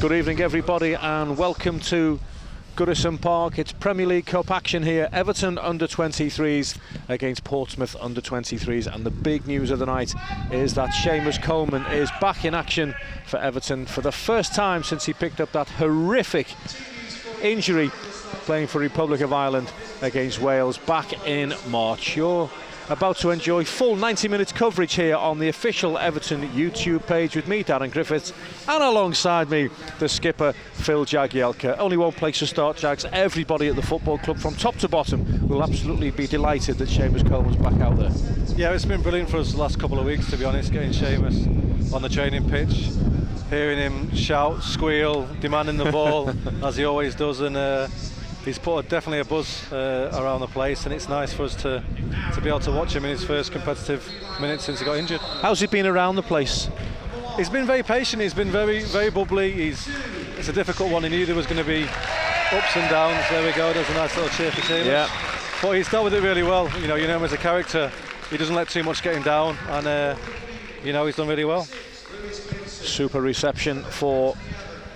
Good evening, everybody, and welcome to Goodison Park. It's Premier League Cup action here. Everton under-23s against Portsmouth under-23s, and the big news of the night is that Seamus Coleman is back in action for Everton for the first time since he picked up that horrific injury playing for Republic of Ireland against Wales back in March. You're about to enjoy full 90 minutes coverage here on the official Everton YouTube page with me, Darren Griffiths, and alongside me, the skipper, Phil Jagielka. Only one place to start, Jags. Everybody at the football club, from top to bottom, will absolutely be delighted that Seamus Coleman's back out there. Yeah, it's been brilliant for us the last couple of weeks, to be honest, getting Seamus on the training pitch, hearing him shout, squeal, demanding the ball, as he always does, and he's put definitely a buzz around the place, and it's nice for us to be able to watch him in his first competitive minutes since he got injured. How's he been around the place? He's been very patient, he's been very, very bubbly. It's a difficult one, he knew there was going to be ups and downs. There we go, there's a nice little cheer for Seamus. Yeah. But he's dealt with it really well. You know him as a character, he doesn't let too much get him down, and he's done really well. Super reception for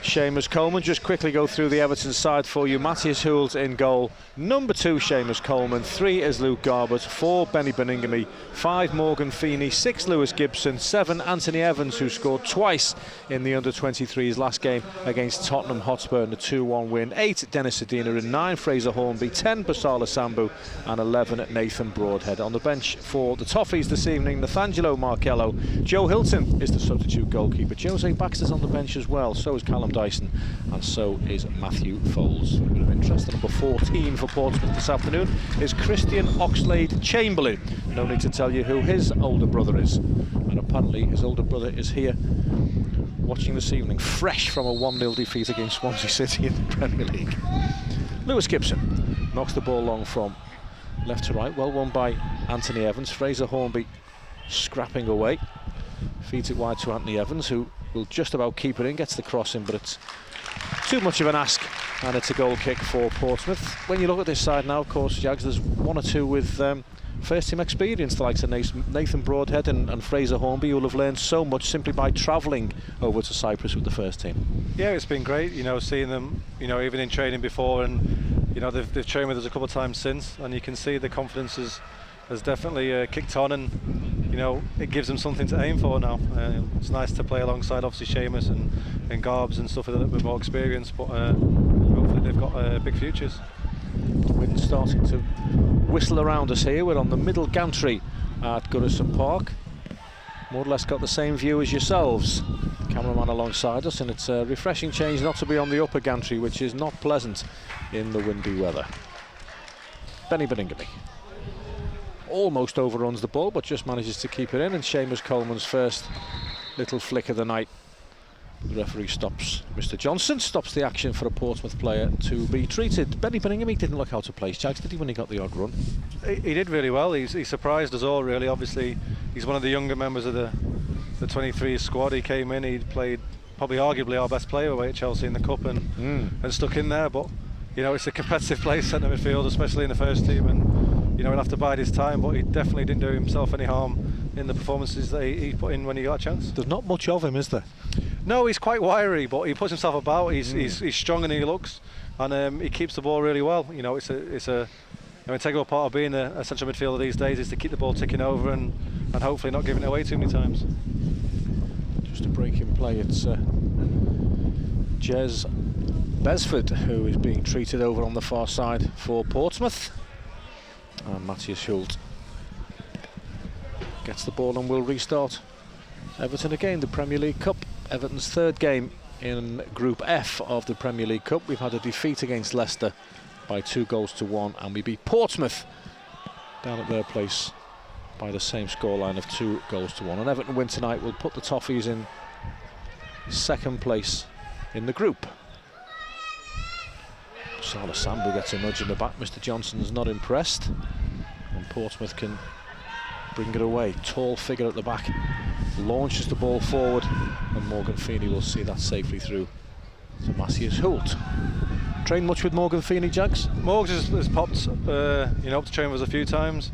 Seamus Coleman. Just quickly go through the Everton side for you. Matthias Huelt in goal. Number 2, Seamus Coleman. 3 is Luke Garbett. 4, Benny Beningame. 5, Morgan Feeney. 6, Lewis Gibson. 7, Anthony Evans, who scored twice in the under-23s last game against Tottenham Hotspur in a 2-1 win. 8, Dennis Sedina. And 9, Fraser Hornby. 10, Basala Sambou. And 11, Nathan Broadhead. On the bench for the Toffees this evening, Nathangelo Markello. Joe Hilton is the substitute goalkeeper. Jose Baxter's on the bench as well. So is Callum Dyson, and so is Matthew Foles. A bit of interest. Number 14 for Portsmouth this afternoon is Christian Oxlade-Chamberlain. No need to tell you who his older brother is, and apparently his older brother is here watching this evening, fresh from a 1-0 defeat against Swansea City in the Premier League. Lewis Gibson knocks the ball long from left to right, well won by Anthony Evans. Fraser Hornby scrapping away, feeds it wide to Anthony Evans, who will just about keep it in, gets the cross in, but it's too much of an ask, and it's a goal kick for Portsmouth. When you look at this side now, of course, Jags, there's 1 or 2 with first team experience, the likes of Nathan Broadhead and Fraser Hornby, who will have learned so much simply by travelling over to Cyprus with the first team. Yeah, it's been great, seeing them, even in training before, and they've trained with us a couple of times since, and you can see the confidence has definitely kicked on, and it gives them something to aim for now. It's nice to play alongside obviously Seamus and Garbs and stuff with a little bit more experience, but hopefully they've got big futures. The wind's starting to whistle around us here. We're on the middle gantry at Goodison Park. More or less got the same view as yourselves. Cameraman alongside us, and it's a refreshing change not to be on the upper gantry, which is not pleasant in the windy weather. Benny Beningame almost overruns the ball, but just manages to keep it in, and Seamus Coleman's first little flick of the night. The referee stops Mr. Johnson, stops the action for a Portsmouth player to be treated. Benny Beningame didn't look out of place, Jags, did he, when he got the odd run? He did really well. He surprised us all, really. Obviously, he's one of the younger members of the 23 squad. He came in, he played probably arguably our best player away at Chelsea in the Cup, and stuck in there, but it's a competitive place, centre midfield, especially in the first team, and he'll have to bide his time, but he definitely didn't do himself any harm in the performances that he put in when he got a chance. There's not much of him, is there? No, he's quite wiry, but he puts himself about. He's stronger than he looks, and he keeps the ball really well. It's an integral part of being a central midfielder these days is to keep the ball ticking over and hopefully not giving it away too many times. Just a break in play, it's Jez Besford who is being treated over on the far side for Portsmouth. And Matthias Huelt gets the ball and will restart Everton again, the Premier League Cup. Everton's 3rd game in Group F of the Premier League Cup. We've had a defeat against Leicester by 2-1, and we beat Portsmouth down at their place by the same scoreline of 2-1. An Everton win tonight will put the Toffees in 2nd place in the group. Basala Sambou gets a nudge in the back. Mr. Johnson's not impressed, and Portsmouth can bring it away. Tall figure at the back launches the ball forward, and Morgan Feeney will see that safely through to Matthias Huelt. Trained much with Morgan Feeney, Jags? Morgan has popped up to train with us a few times,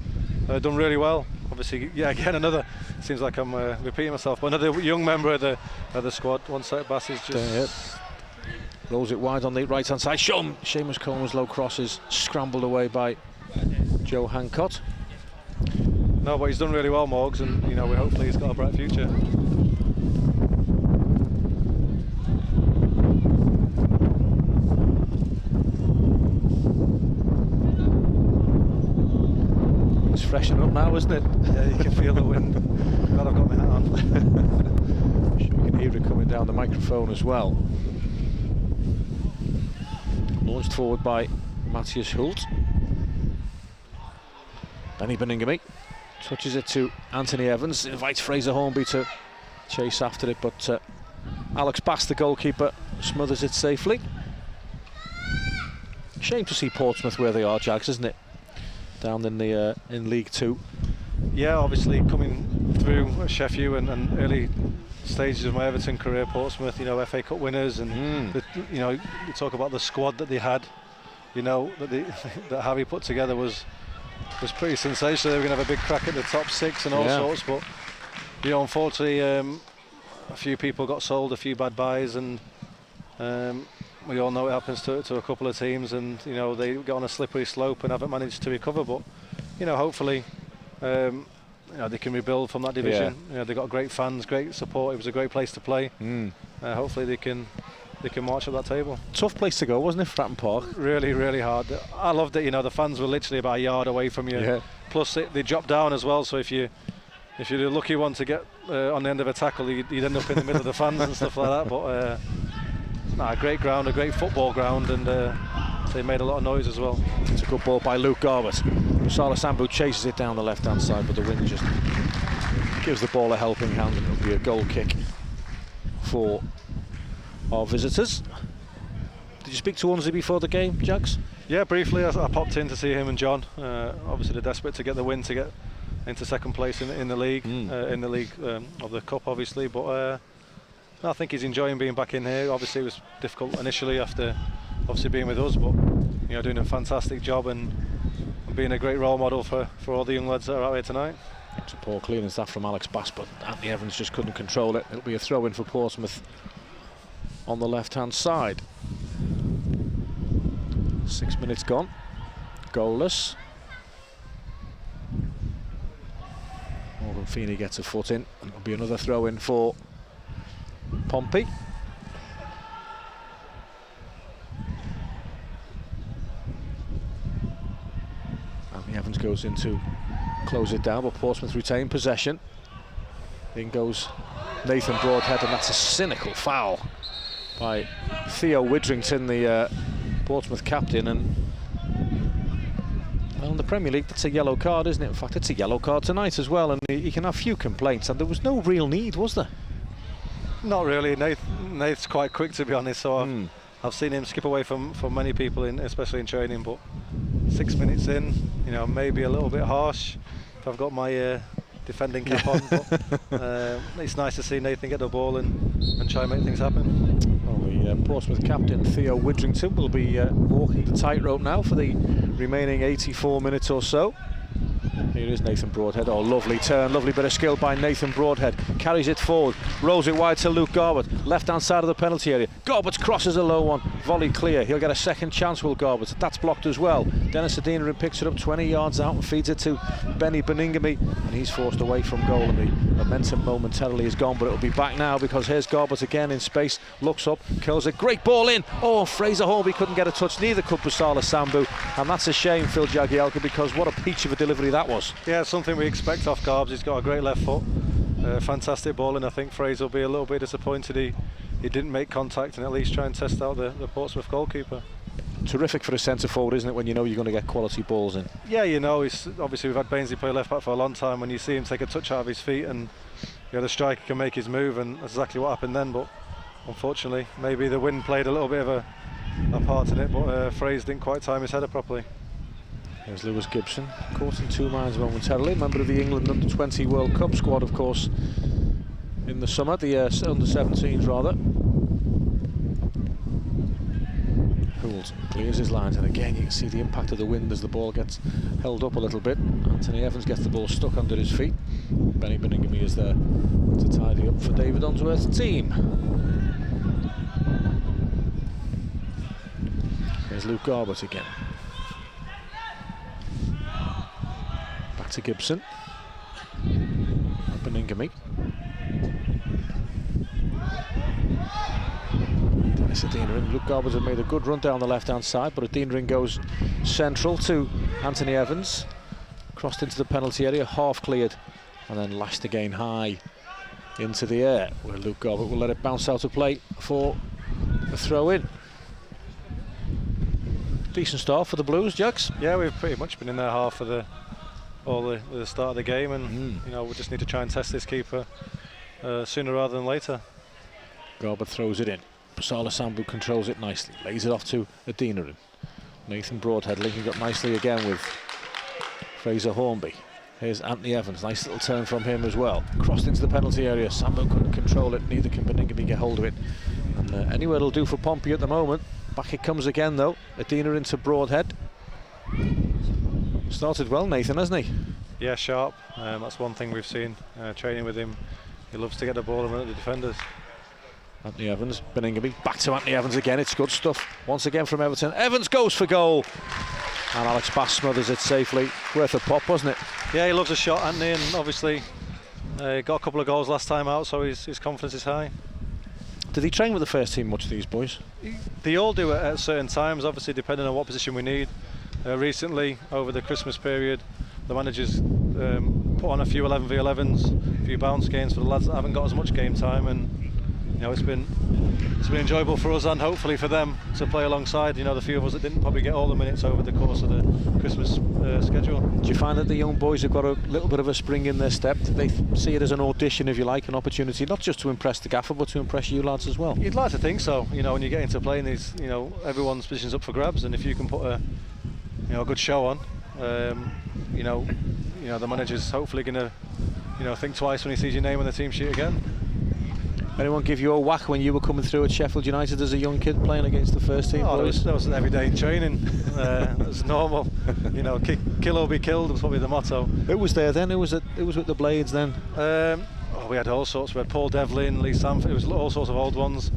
done really well. Obviously, yeah, again another, seems like I'm repeating myself, but another young member of the squad. One side Bass is just Rolls it wide on the right-hand side. Seamus Coleman's low cross is scrambled away by Joe Hancock. No, but he's done really well, Morgs, and you know, hopefully he's got a bright future. It's freshening up now, isn't it? Yeah, you can feel the wind. God, I've got my hat on. I'm sure you can hear it coming down the microphone as well. Launched forward by Matthias Hult. Benny Beningame touches it to Anthony Evans, invites Fraser Hornby to chase after it, but Alex Bass, the goalkeeper, smothers it safely. Shame to see Portsmouth where they are, Jags, isn't it? Down in the in League Two. Yeah, obviously coming through Sheffield and early stages of my Everton career, Portsmouth, you know, FA Cup winners, and you know, you talk about the squad that they had, you know, that Harry put together was pretty sensational. They were going to have a big crack at the top six and all sorts, but you know, unfortunately, a few people got sold, a few bad buys, and we all know it happens to a couple of teams, and you know, they got on a slippery slope and haven't managed to recover. But you know, hopefully, you know, they can rebuild from that division. You know, they got great fans, great support. It was a great place to play. Hopefully, they can march up that table. Tough place to go, wasn't it, Fratton Park? Really, really hard. I loved it. You know, the fans were literally about a yard away from you. Yeah. Plus, they dropped down as well. So if you're the lucky one to get on the end of a tackle, you'd end up in the middle of the fans and stuff like that. But a great ground, a great football ground, and they made a lot of noise as well. It's a good ball by Luke Garbett. Sambou chases it down the left-hand side, but the wind just gives the ball a helping hand, and it'll be a goal kick for our visitors. Did you speak to Unsey before the game, Jags? Yeah, briefly. I popped in to see him and John. Obviously, they're desperate to get the win to get into second place in the league, of the cup, obviously. But I think he's enjoying being back in here. Obviously, it was difficult initially after obviously being with us, but you know, doing a fantastic job and being a great role model for all the young lads that are out here tonight. It's a poor clearance that from Alex Bass, but Anthony Evans just couldn't control it. It'll be a throw-in for Portsmouth on the left-hand side. 6 minutes gone, goalless. Morgan Feeney gets a foot in, and it'll be another throw-in for Pompey. Anthony Evans goes in to close it down, but Portsmouth retain possession. In goes Nathan Broadhead, and that's a cynical foul by Theo Widrington, the Portsmouth captain. And well, in the Premier League, that's a yellow card, isn't it? In fact, it's a yellow card tonight as well, and he can have few complaints, and there was no real need, was there? Not really. Nath's quite quick, to be honest, so I've seen him skip away from many people, especially in training, but 6 minutes in, you know, maybe a little bit harsh if I've got my defending cap on, but it's nice to see Nathan get the ball and try and make things happen. Well, the Portsmouth captain Theo Widrington will be walking the tightrope now for the remaining 84 minutes or so. Here is Nathan Broadhead. Oh, lovely turn, lovely bit of skill by Nathan Broadhead. Carries it forward, rolls it wide to Luke Garbett, left-hand side of the penalty area. Garbett's crosses a low one, volley clear. He'll get a second chance, Will Garbett. That's blocked as well. Dennis Adina picks it up 20 yards out and feeds it to Benny Beningame, and he's forced away from goal, and the momentum momentarily is gone, but it'll be back now because here's Garbett again in space, looks up, curls a great ball in. Oh, Fraser Hornby couldn't get a touch, neither could Seamus Coleman, and that's a shame, Phil Jagielka, because what a peach of a delivery that was. Yeah, something we expect off Garbs. He's got a great left foot, fantastic ball, and I think Fraser will be a little bit disappointed he didn't make contact and at least try and test out the Portsmouth goalkeeper. Terrific for a centre forward, isn't it, when you know you're going to get quality balls in? Yeah, you know, obviously we've had Bainsley play left back for a long time. When you see him take a touch out of his feet, and you know, the striker can make his move, and that's exactly what happened then. But unfortunately, maybe the wind played a little bit of a part in it, but Fraser didn't quite time his header properly. There's Lewis Gibson, caught in two minds momentarily, member of the England Under-20 World Cup squad, of course, in the summer, the Under-17s rather. Hoult clears his lines, and again you can see the impact of the wind as the ball gets held up a little bit. Anthony Evans gets the ball stuck under his feet. Benny Beningame is there to tidy up for David Unsworth's team. Here's Luke Garbett again. Back to Gibson. Beningame. Dennis Adeniran. Luke Garbett had made a good run down the left-hand side, but Adeniran goes central to Anthony Evans. Crossed into the penalty area, half cleared, and then lashed again high into the air, where Luke Garbett will let it bounce out of play for a throw-in. Decent start for the Blues, Jax. Yeah, we've pretty much been in their half for the start of the game, and you know, we just need to try and test this keeper sooner rather than later. Garbett throws it in. Sambou controls it nicely, lays it off to Adeniran. Nathan Broadhead linking up nicely again with Fraser Hornby. Here's Anthony Evans, nice little turn from him as well. Crossed into the penalty area, Sambou couldn't control it, neither can Beningame get hold of it. And anywhere it'll do for Pompey at the moment. Back it comes again though, Adeniran into Broadhead. Started well, Nathan, hasn't he? Yeah, sharp. That's one thing we've seen training with him. He loves to get the ball and run at the defenders. Anthony Evans, Beningame, back to Anthony Evans again. It's good stuff. Once again from Everton. Evans goes for goal. And Alex Bass smothers it safely. Worth a pop, wasn't it? Yeah, he loves a shot, Anthony, and obviously got a couple of goals last time out, so his confidence is high. Did he train with the first team much, these boys? They all do it at certain times, obviously depending on what position we need. Recently, over the Christmas period, the managers put on a few 11v11s, a few bounce games for the lads that haven't got as much game time, and you know, it's been enjoyable for us and hopefully for them to play alongside. You know, the few of us that didn't probably get all the minutes over the course of the Christmas schedule. Do you find that the young boys have got a little bit of a spring in their step? Do they see it as an audition, if you like, an opportunity not just to impress the gaffer but to impress you lads as well? You'd like to think so. You know, when you get into playing these, you know, everyone's position's up for grabs, and if you can put a good show on, you know, the manager's hopefully going to think twice when he sees your name on the team sheet again. Anyone give you a whack when you were coming through at Sheffield United as a young kid playing against the first team? Oh, that was every day in training. It was normal. You know, kill or be killed was probably the motto. Who was there then? Who was with the Blades then? We had all sorts. We had Paul Devlin, Lee Sanford. It was all sorts of old ones.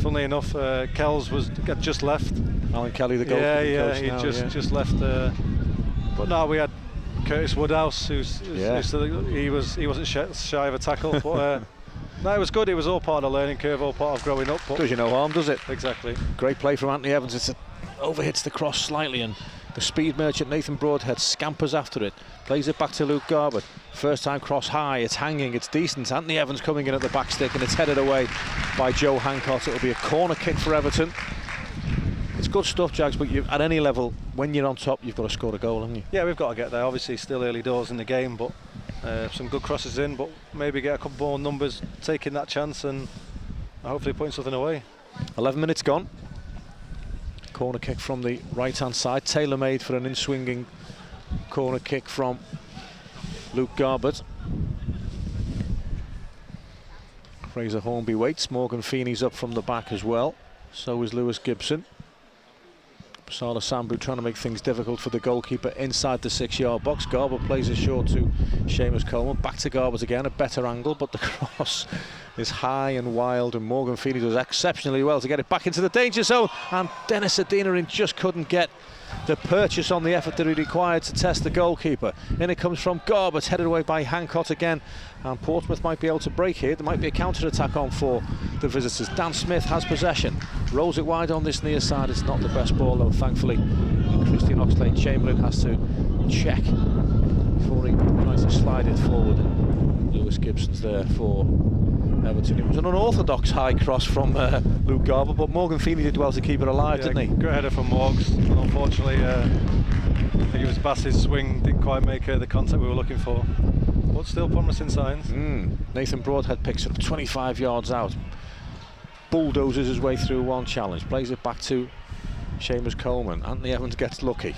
Funnily enough, Kells had just left. Alan Kelly, the goalkeeper. Yeah, he just left. But no, we had Curtis Woodhouse, he wasn't shy of a tackle. But no, it was good. It was all part of the learning curve, all part of growing up. Does you no harm, does it? Exactly. Great play from Anthony Evans. It's overhits the cross slightly, and the speed merchant Nathan Broadhead scampers after it, plays it back to Luke Garbett. First time cross high, it's hanging, it's decent. Anthony Evans coming in at the back stick, and it's headed away by Joe Hancock. It'll be a corner kick for Everton. It's good stuff, Jags, but at any level, when you're on top, you've got to score a goal, haven't you? Yeah, we've got to get there. Obviously, still early doors in the game, but some good crosses in, but maybe get a couple more numbers, taking that chance and hopefully putting something away. 11 minutes gone. Corner kick from the right-hand side, tailor-made for an in-swinging corner kick from Luke Garbett. Fraser Hornby waits. Morgan Feeney's up from the back as well. So is Lewis Gibson. Sambou trying to make things difficult for the goalkeeper inside the 6-yard box. Garbett plays it short to Seamus Coleman. Back to Garbett again, a better angle, but the cross is high and wild, and Morgan Feeney does exceptionally well to get it back into the danger zone, and Dennis Adeniran just couldn't get the purchase on the effort that he required to test the goalkeeper. In it comes from Garbett, headed away by Hancock again, and Portsmouth might be able to break here. There might be a counter-attack on for the visitors. Dan Smith has possession, rolls it wide on this near side. It's not the best ball though, thankfully. And Christian Oxlade-Chamberlain has to check before he tries to slide it forward. Lewis Gibson's there for Everton. It was an unorthodox high cross from Luke Garbett, but Morgan Feeney did well to keep it alive, didn't he? Great header from Morgs. Unfortunately, I think it was Bass's swing, didn't quite make the contact we were looking for, but still promising signs. Nathan Broadhead picks it up 25 yards out, bulldozes his way through one challenge, plays it back to Seamus Coleman. Anthony Evans gets lucky.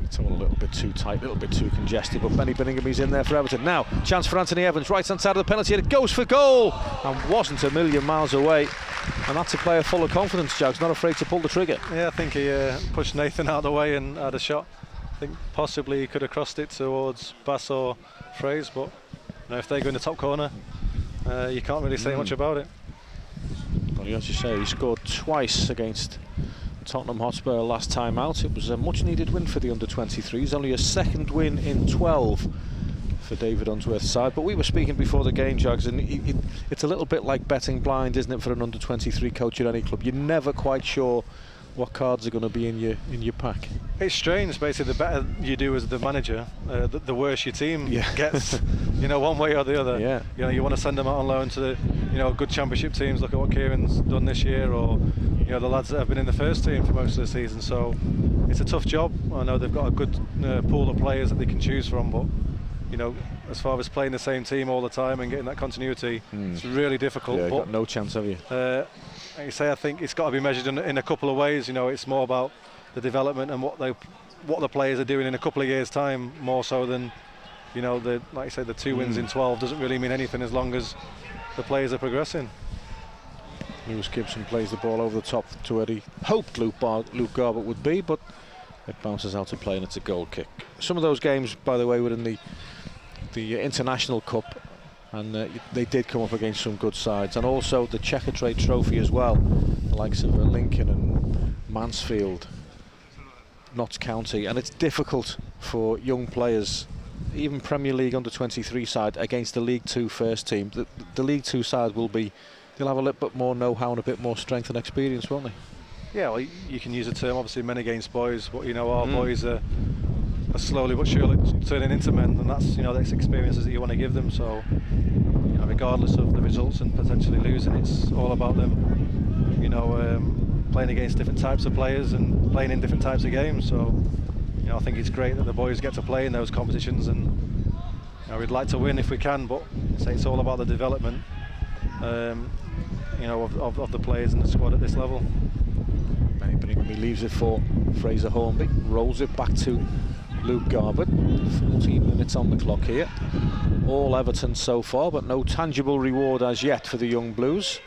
It's all a little bit too tight, a little bit too congested, but Benny Beningame's in there for Everton. Now, chance for Anthony Evans, right-hand side of the penalty, and it goes for goal, and wasn't a million miles away. And that's a player full of confidence, Jags, not afraid to pull the trigger. Yeah, I think he pushed Nathan out of the way and had a shot. I think possibly he could have crossed it towards Bass or Fraser, but you know, if they go in the top corner, you can't really say much about it. Well, as you say, he scored twice against Tottenham Hotspur last time out. It was a much needed win for the under-23s, only a second win in 12 for David Unsworth's side. But we were speaking before the game, Jags, and it's a little bit like betting blind, isn't it, for an under-23 coach at any club? You're never quite sure what cards are going to be in your pack. It's strange. Basically, the better you do as the manager, the worse your team gets. You know, one way or the other. Yeah. You know, you want to send them out on loan to the, you know, good championship teams. Look at what Kieran's done this year, or you know, the lads that have been in the first team for most of the season. So it's a tough job. I know they've got a good pool of players that they can choose from, but you know, as far as playing the same team all the time and getting that continuity, it's really difficult. Yeah, but got no chance, have you? Like you say, I think it's got to be measured in a couple of ways. You know, it's more about the development and what the players are doing in a couple of years' time, more so than, you know, like you say, the 2 wins in 12 doesn't really mean anything as long as the players are progressing. Lewis Gibson plays the ball over the top to where he hoped Luke Garbett would be, but it bounces out of play and it's a goal kick. Some of those games, by the way, were in the International Cup, and they did come up against some good sides, and also the Checkatrade Trophy as well, the likes of Lincoln and Mansfield, Notts County, and it's difficult for young players, even Premier League under-23 side against the League 2 first team. The League 2 side they'll have a little bit more know-how and a bit more strength and experience, won't they? Yeah, well, you can use the term obviously men against boys, but you know, our boys are slowly but surely turning into men, and that's, you know, that's experiences that you want to give them. So, you know, regardless of the results and potentially losing, it's all about them, you know, playing against different types of players and playing in different types of games. So, you know, I think it's great that the boys get to play in those competitions, and you know, we'd like to win if we can, but it's all about the development, you know, of the players in the squad at this level. He leaves it for Fraser Hornby, rolls it back to Luke Garbett. 14 minutes on the clock here. All Everton so far, but no tangible reward as yet for the young Blues.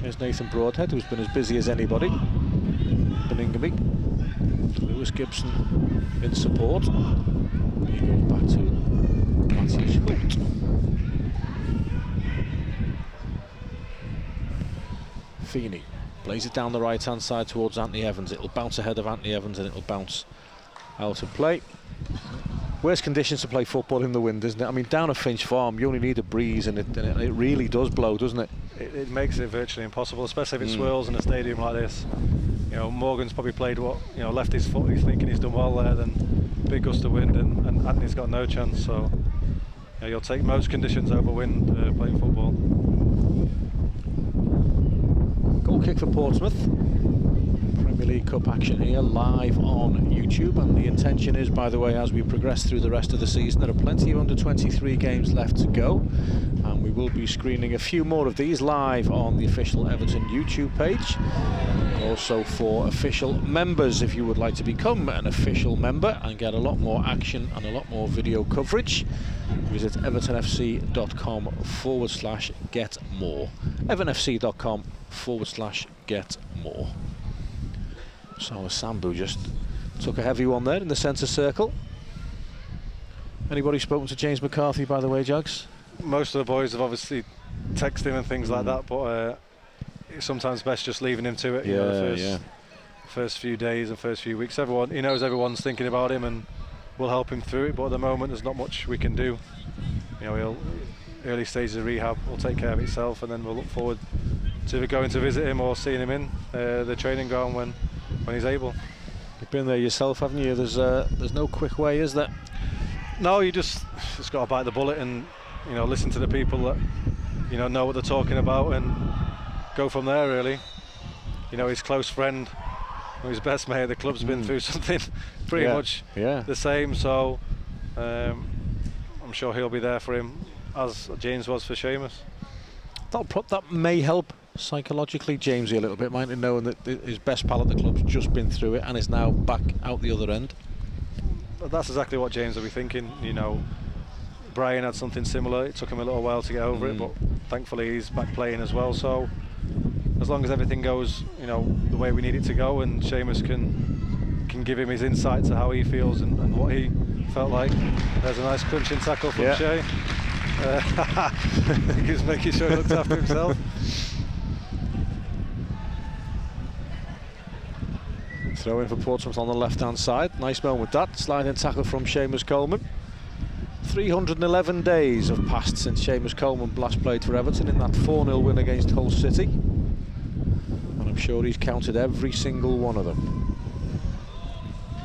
Here's Nathan Broadhead, who's been as busy as anybody. Beningamy. Lewis Gibson in support. He goes back to Matthias Holt. Feeney plays it down the right hand side towards Anthony Evans. It'll bounce ahead of Anthony Evans and it'll bounce out of play. Worst conditions to play football in the wind, isn't it? I mean, down at Finch Farm you only need a breeze, and it really does blow, doesn't it? It makes it virtually impossible, especially if it swirls in a stadium like this. You know, Morgan's probably played left his foot, he's thinking he's done well there, then big gust of wind, and Anthony's got no chance. So yeah, you'll take most conditions over wind playing football. Goal kick for Portsmouth. Premier League Cup action here live on YouTube, and the intention is, by the way, as we progress through the rest of the season, there are plenty of under-23 games left to go, and we will be screening a few more of these live on the official Everton YouTube page. Also for official members, if you would like to become an official member and get a lot more action and a lot more video coverage, visit evertonfc.com/get more. evertonfc.com/get more. So Sambou just took a heavy one there in the centre circle. Anybody spoken to James McCarthy, by the way, Jags? Most of the boys have obviously texted him and things like that, but it's sometimes best just leaving him to it. You know, the first few days and first few weeks, he knows everyone's thinking about him and we'll help him through it, but at the moment there's not much we can do. You know, early stages of rehab will take care of itself, and then we'll look forward to going to visit him or seeing him in the training ground when he's able. You've been there yourself, haven't you? There's no quick way, is there? No, you just got to bite the bullet and, you know, listen to the people that, you know what they're talking about and go from there, really. You know, his close friend, his best mate at the club's been through something pretty much the same, so I'm sure he'll be there for him as James was for Seamus. That may help psychologically Jamesy a little bit, mightn't it, knowing that his best pal at the club's just been through it and is now back out the other end. That's exactly what James will be thinking. You know, Brian had something similar. It took him a little while to get over it, but thankfully he's back playing as well. So as long as everything goes, you know, the way we need it to go, and Seamus can give him his insight to how he feels and what he felt like. There's a nice crunching tackle from Shay. He's making sure he looks after himself. Throw in for Portsmouth on the left-hand side. Nice moment that. Sliding tackle from Seamus Coleman. 311 days have passed since Seamus Coleman last played for Everton in that 4-0 win against Hull City. And I'm sure he's counted every single one of them.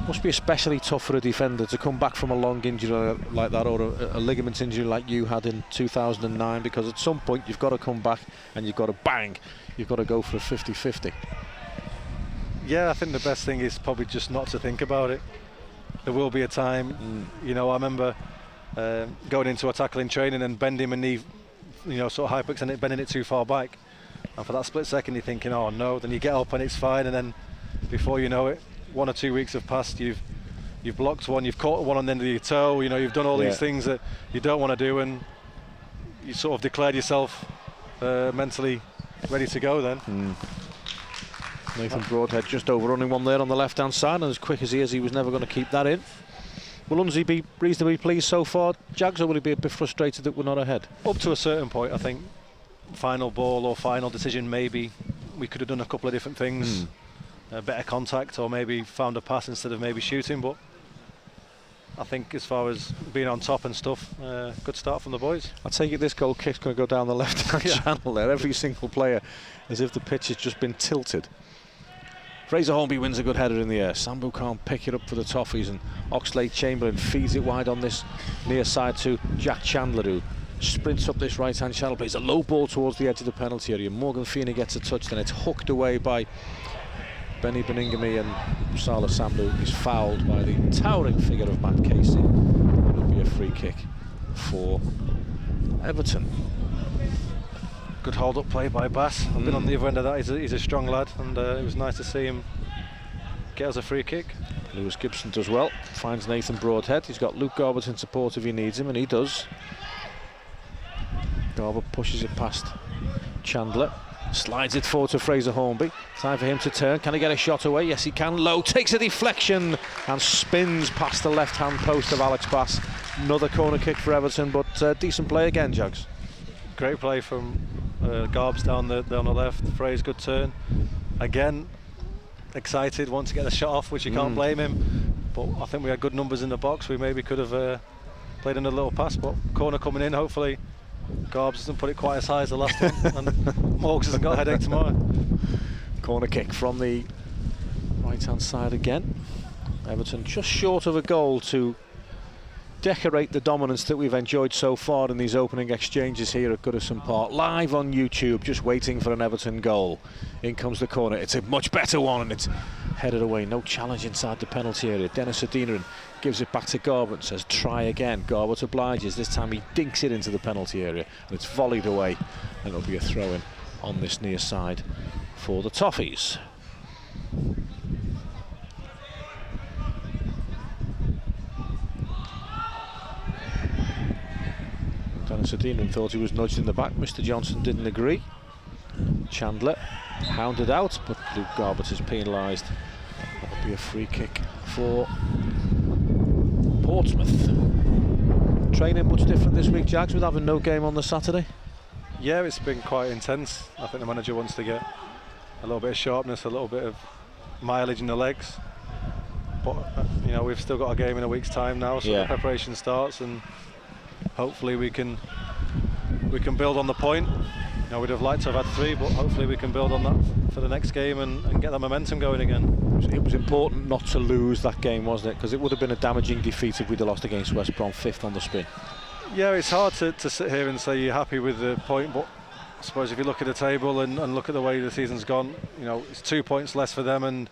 Must be especially tough for a defender to come back from a long injury like that, or a ligament injury like you had in 2009, because at some point you've got to come back and you've got to bang. You've got to go for a 50-50. Yeah, I think the best thing is probably just not to think about it. There will be a time, you know, I remember going into a tackle in training and bending my knee, you know, sort of hyperextending, bending it too far back. And for that split second you're thinking, oh no, then you get up and it's fine, and then before you know it, 1 or 2 weeks have passed, you've blocked one, you've caught one on the end of your toe, you know, you've done all these things that you don't want to do, and you sort of declared yourself mentally ready to go then. Nathan Broadhead just overrunning one there on the left-hand side, and as quick as he is, he was never going to keep that in. Will Unsey be reasonably pleased so far, Jags, or will he be a bit frustrated that we're not ahead? Up to a certain point, I think. Final ball or final decision, maybe we could have done a couple of different things. Better contact, or maybe found a pass instead of maybe shooting, but I think as far as being on top and stuff, good start from the boys. I take it this goal kick's going to go down the left-hand channel there, every single player, as if the pitch has just been tilted. Fraser Hornby wins a good header in the air. Sambou can't pick it up for the Toffees, and Oxlade-Chamberlain feeds it wide on this near side to Jack Chandler, who sprints up this right-hand channel, plays a low ball towards the edge of the penalty area. Morgan Feeney gets a touch, then it's hooked away by Benny Beningame, and Salah Sambou is fouled by the towering figure of Matt Casey. It'll be a free kick for Everton. Good hold-up play by Bass. I've been on the other end of that. He's a strong lad, and it was nice to see him get us a free kick. Lewis Gibson does well, finds Nathan Broadhead. He's got Luke Garbutt in support if he needs him, and he does. Garbutt pushes it past Chandler, slides it forward to Fraser Hornby. Time for him to turn. Can he get a shot away? Yes, he can. Low takes a deflection and spins past the left-hand post of Alex Bass. Another corner kick for Everton, but decent play again, Jags. Great play from Garbs down the left. Fraser, good turn. Again, excited, wants to get the shot off, which you can't blame him. But I think we had good numbers in the box. We maybe could have played another little pass, but corner coming in. Hopefully Garbs doesn't put it quite as high as the last one, and Morgs hasn't got a headache tomorrow. Corner kick from the right-hand side again. Everton just short of a goal to decorate the dominance that we've enjoyed so far in these opening exchanges here at Goodison Park. Live on YouTube, just waiting for an Everton goal. In comes the corner. It's a much better one, and it's headed away. No challenge inside the penalty area. Dennis Adeniran gives it back to Garbutt and says try again. Garbutt obliges. This time he dinks it into the penalty area, and it's volleyed away, and it'll be a throw-in on this near side for the Toffees. Dennis Adeniran thought he was nudged in the back. Mr. Johnson didn't agree. Chandler hounded out, but Luke Garbutt is penalised. That'll be a free kick for Portsmouth. Training much different this week, Jags, with having no game on the Saturday? Yeah, it's been quite intense. I think the manager wants to get a little bit of sharpness, a little bit of mileage in the legs. But you know, we've still got a game in a week's time now, so the preparation starts, and hopefully we can build on the point. You know, we'd have liked to have had 3, but hopefully we can build on that for the next game and get that momentum going again. It was important not to lose that game, wasn't it? Because it would have been a damaging defeat if we'd have lost against West Brom 5th on the spin. Yeah, it's hard to sit here and say you're happy with the point, but I suppose if you look at the table and look at the way the season's gone, you know, it's 2 points less for them and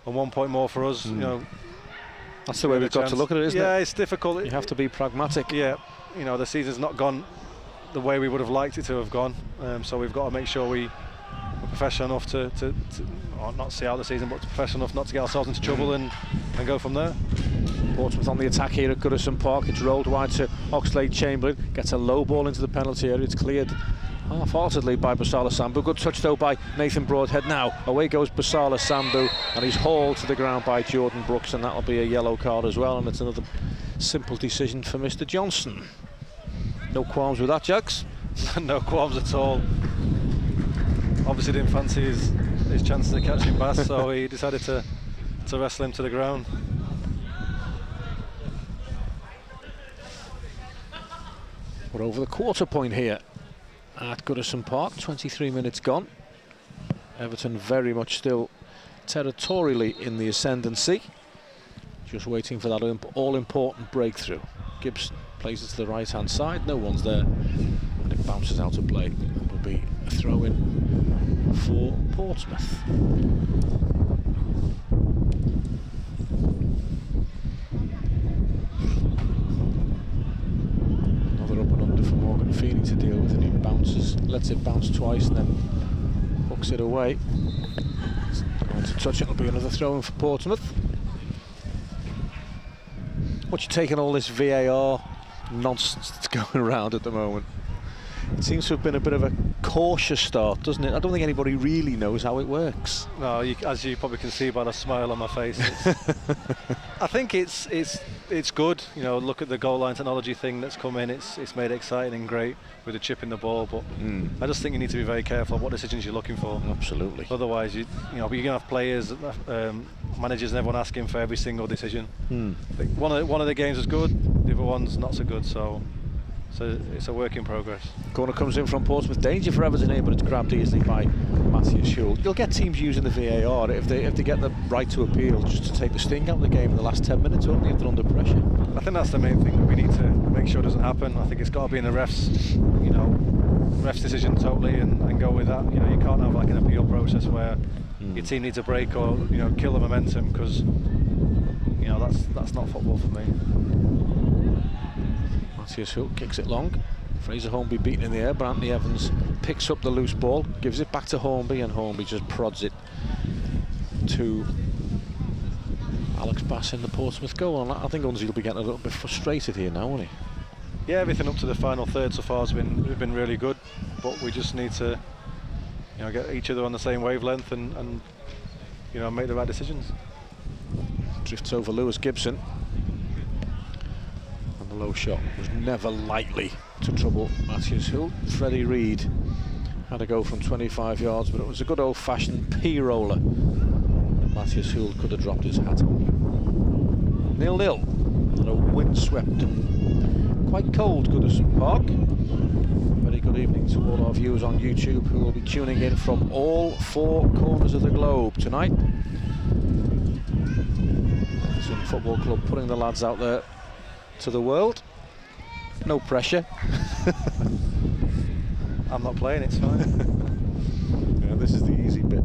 1 point more for us. You know, that's the way we've got to look at it, isn't it? Yeah, it's difficult. You have to be pragmatic. Yeah, you know, the season's not gone the way we would have liked it to have gone, so we've got to make sure we're professional enough to not see out the season, but professional enough not to get ourselves into trouble and go from there. Portsmouth on the attack here at Goodison Park. It's rolled wide to Oxlade-Chamberlain, gets a low ball into the penalty area. It's cleared half-heartedly by Basala Sambou. Good touch though by Nathan Broadhead. Now away goes Basala Sambou, and he's hauled to the ground by Jordan Brooks, and that'll be a yellow card as well, and it's another simple decision for Mr. Johnson. No qualms with that, Jags? No qualms at all. Obviously didn't fancy his chances of catching Bass, so he decided to to wrestle him to the ground. We're over the quarter point here at Goodison Park, 23 minutes gone. Everton very much still territorially in the ascendancy. Just waiting for that all-important breakthrough. Gibson plays it to the right-hand side, no one's there, and it bounces out of play. It will be a throw-in for Portsmouth. Another up and under for Morgan Feeney to deal with, and he bounces, lets it bounce twice and then hooks it away. Going to touch it, it'll be another throw-in for Portsmouth. What you taking all this VAR nonsense that's going around at the moment? It seems to have been a bit of a cautious start, doesn't it? I don't think anybody really knows how it works. No, as you probably can see by the smile on my face. I think it's good. You know, look at the goal line technology thing that's come in. It's made it exciting and great with the chip in the ball. But I just think you need to be very careful of what decisions you're looking for. Absolutely. Otherwise, you're gonna have players, managers, and everyone asking for every single decision. I think one of the games is good, the other one's not so good. So it's a work in progress. Corner comes in from Portsmouth. Danger for Everton here, but it's grabbed easily by Matthias Schultz. You'll get teams using the VAR if they get the right to appeal, just to take the sting out of the game in the last 10 minutes, only if they're under pressure. I think that's the main thing that we need to make sure doesn't happen. I think it's got to be in the ref's decision totally, and go with that. You know, you can't have like an appeal process where your team needs a break or kill the momentum, because that's not football for me. Matthias Schultz kicks it long. Fraser Hornby beaten in the air, but Anthony Evans picks up the loose ball, gives it back to Hornby, and Hornby just prods it to Alex Bass in the Portsmouth goal. And I think Unzi will be getting a little bit frustrated here now, won't he? Yeah, everything up to the final third so far has been really good, but we just need to get each other on the same wavelength and make the right decisions. Drifts over Lewis Gibson. The low shot was never likely to trouble Matthias Schultz. Freddie Reid had a go from 25 yards, but it was a good old-fashioned P-roller that Matthias Schultz could have dropped his hat on. 0-0 and a windswept, quite cold Goodison Park. Very good evening to all our viewers on YouTube who will be tuning in from all four corners of the globe tonight. Everton Football Club putting the lads out there to the world. No pressure. I'm not playing, it's fine. Yeah, this is the easy bit.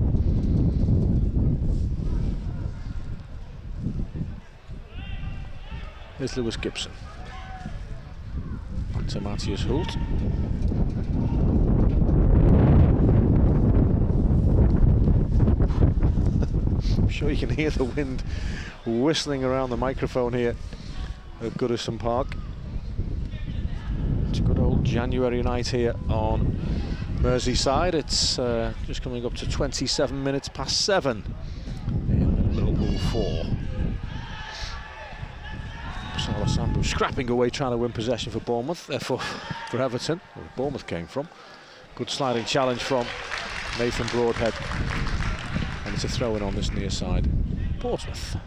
Here's Lewis Gibson. Back to Matthias Schultz. I'm sure you can hear the wind whistling around the microphone here at Goodison Park. It's a good old January night here on Merseyside. It's just coming up to 27 minutes past 7 in Liverpool 4. Sambou scrapping away, trying to win possession for Bournemouth, for Everton, where Bournemouth came from. Good sliding challenge from Nathan Broadhead, and it's a throw-in on this near side. Portsmouth.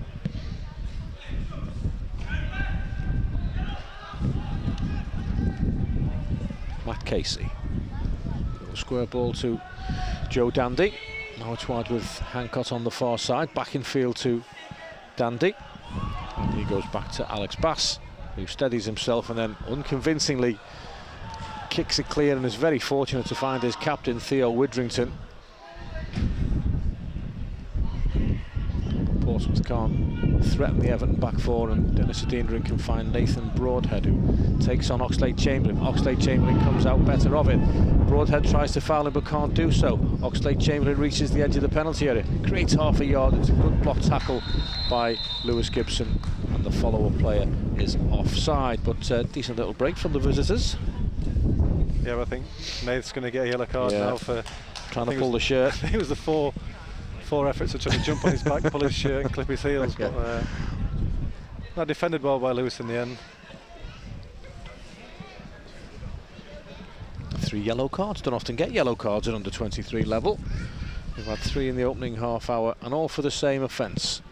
Matt Casey. Little square ball to Joe Dandy. Now it's wide with Hancock on the far side. Back in field to Dandy. And he goes back to Alex Bass, who steadies himself and then unconvincingly kicks it clear, and is very fortunate to find his captain Theo Widrington. Portsmouth can't threaten the Everton back four, and Dennis Adindrin can find Nathan Broadhead, who takes on Oxlade-Chamberlain. Oxlade-Chamberlain comes out better of it. Broadhead tries to foul him but can't do so. Oxlade-Chamberlain reaches the edge of the penalty area, creates half a yard. It's a good block tackle by Lewis Gibson, and the follow-up player is offside. But decent little break from the visitors. Yeah, I think Nate's going to get a yellow card now for trying to pull the shirt. I think it was the four efforts of trying to jump on his back, pull his shirt and clip his heels, but not defended well by Lewis in the end. 3 yellow cards. Don't often get yellow cards at under 23 level. We've had 3 in the opening half hour, and all for the same offence.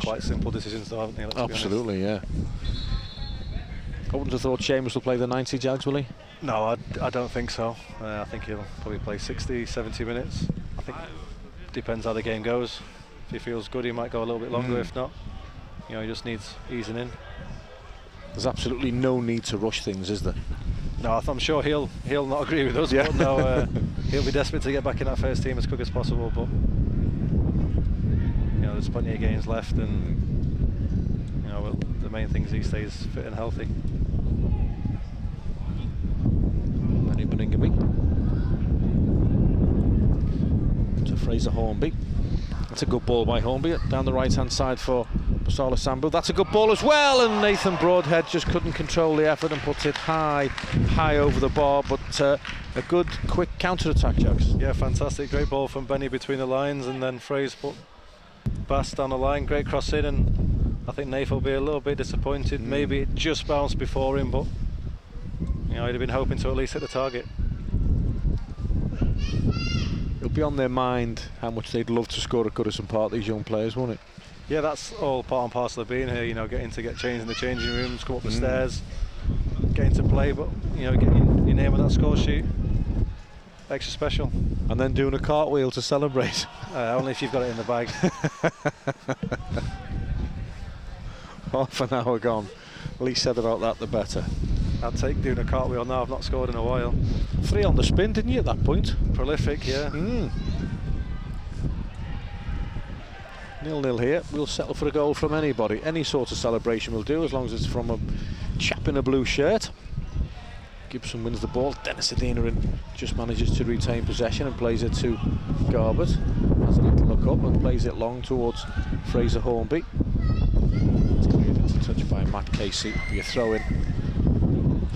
quite simple decisions, though, haven't they? Let's Absolutely, yeah. I wouldn't have thought Seamus will play the 90, Jags, will he? No, I don't think so. I think he'll probably play 60, 70 minutes. I think depends how the game goes. If he feels good, he might go a little bit longer. If not, you know, he just needs easing in. There's absolutely no need to rush things, is there? No, I'm sure he'll not agree with us. Yeah. But no, he'll be desperate to get back in that first team as quick as possible. But you know, there's plenty of games left, and you know, the main thing is he stays fit and healthy. To Fraser Hornby. That's a good ball by Hornby down the right hand side for Sambou. That's a good ball as well, and Nathan Broadhead just couldn't control the effort and puts it high over the bar, but a good quick counter attack, Jags. Yeah, fantastic, great ball from Benny between the lines, and then Fraser put Bass down the line, great cross in, and I think Nathan will be a little bit disappointed. Maybe it just bounced before him, but you know, he'd have been hoping to at least hit the target. It'll be on their mind how much they'd love to score at Goodison Park, these young players, won't it? Yeah, that's all part and parcel of being here, you know, getting to get changed in the changing rooms, come up the stairs, getting to play, but you know, getting your name on that score sheet, extra special. And then doing a cartwheel to celebrate. Only if you've got it in the bag. Half an hour gone. Least said about that, the better. I'd take doing a cartwheel now. I've not scored in a while. 3 on the spin, didn't you, at that point? Prolific, yeah. 0-0 here. We'll settle for a goal from anybody. Any sort of celebration will do, as long as it's from a chap in a blue shirt. Gibson wins the ball. Dennis Adeniran just manages to retain possession and plays it to Garbett. Has a little look up and plays it long towards Fraser Hornby. It's cleared into touch by Matt Casey. It'll be a throw in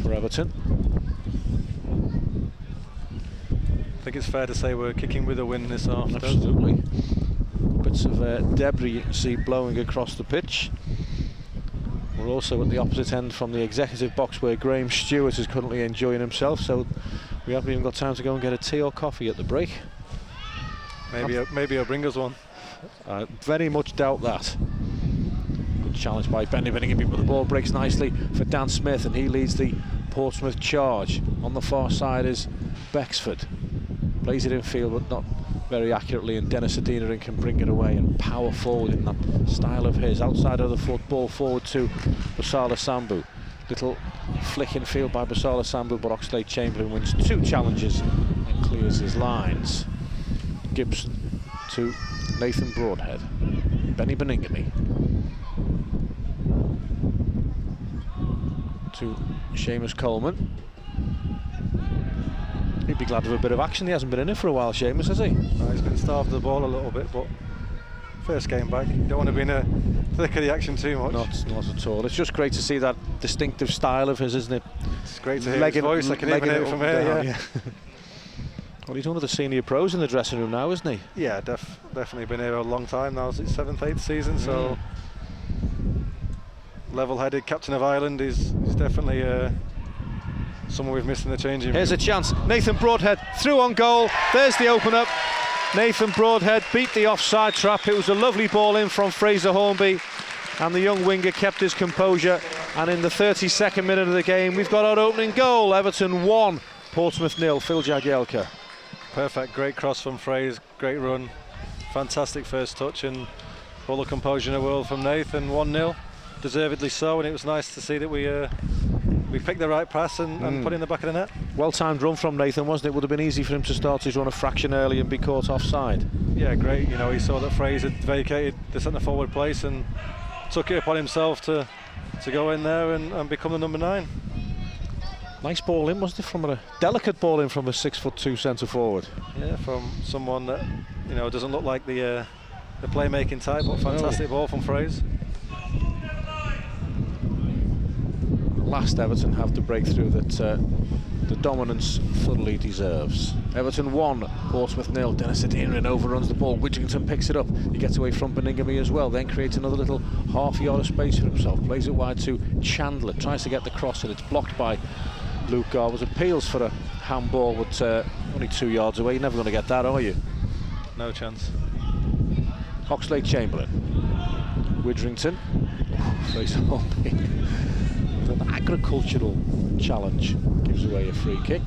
for Everton. I think it's fair to say we're kicking with a win this afternoon. Absolutely. Bits of debris you can see blowing across the pitch. We're also at the opposite end from the executive box where Graham Stewart is currently enjoying himself, so we haven't even got time to go and get a tea or coffee at the break. Maybe he'll bring us one. I very much doubt that. Good challenge by Benny Binningham, but the ball breaks nicely for Dan Smith, and he leads the Portsmouth charge. On the far side is Bexford. Plays it in field, but not very accurately, and Dennis Adeniran can bring it away and power forward in that style of his. Outside of the football forward to Sambou. Little flick in field by Sambou, but Oxlade Chamberlain wins 2 challenges and clears his lines. Gibson to Nathan Broadhead. Benny Beningame to Seamus Coleman. He'd be glad of a bit of action. He hasn't been in it for a while, Seamus, has he? No, he's been starved of the ball a little bit, but first game back, you don't want to be in the thick of the action too much. Not at all. It's just great to see that distinctive style of his, isn't it? It's great to hear his voice. I can even hear it from here. Yeah. Well, he's one of the senior pros in the dressing room now, isn't he? Yeah, definitely been here a long time now. It's his 7th, 8th season, so level-headed captain of Ireland. He's definitely someone we've missed in the changing room. Here's a chance. Nathan Broadhead through on goal. There's the open up. Nathan Broadhead beat the offside trap. It was a lovely ball in from Fraser Hornby, and the young winger kept his composure. And in the 32nd minute of the game, we've got our opening goal. Everton 1, Portsmouth 0. Phil Jagielka. Perfect, great cross from Fraser, great run, fantastic first touch, and all the composure in the world from Nathan. 1-0, deservedly so, and it was nice to see that we picked the right pass and put it in the back of the net. Well-timed run from Nathan, wasn't it? Would have been easy for him to start his run a fraction early and be caught offside. Yeah, great. You know, he saw that Fraser had vacated the centre-forward place and took it upon himself to go in there and become the number 9. Nice ball in, wasn't it? From a delicate ball in from a 6'2" centre-forward. Yeah, from someone that, you know, doesn't look like the playmaking type, but fantastic ball from Fraser. Last Everton have the breakthrough that the dominance thoroughly deserves. Everton 1, Portsmouth 0. Dennis Adeniran overruns the ball. Widgington picks it up. He gets away from Beningame as well. Then creates another little half-yard of space for himself. Plays it wide to Chandler. Tries to get the cross, and it's blocked by Luke Garbett. Appeals for a handball, but only 2 yards away. You're never going to get that, are you? No chance. Oxlade Chamberlain. Widrington. Fraser Hornby. An agricultural challenge gives away a free kick.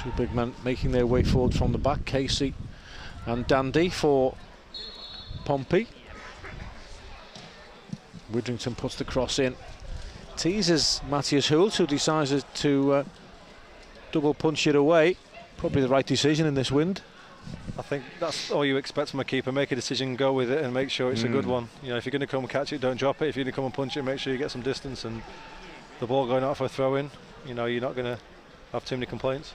Two big men making their way forward from the back, Casey and Dandy for Pompey. Widrington puts the cross in, teases Matthias Hult, who decides to double punch it away. Probably the right decision in this wind. I think that's all you expect from a keeper. Make a decision, go with it, and make sure it's a good one. You know, if you're going to come and catch it, don't drop it. If you're going to come and punch it, make sure you get some distance. And the ball going out for a throw-in, you know, you're not going to have too many complaints.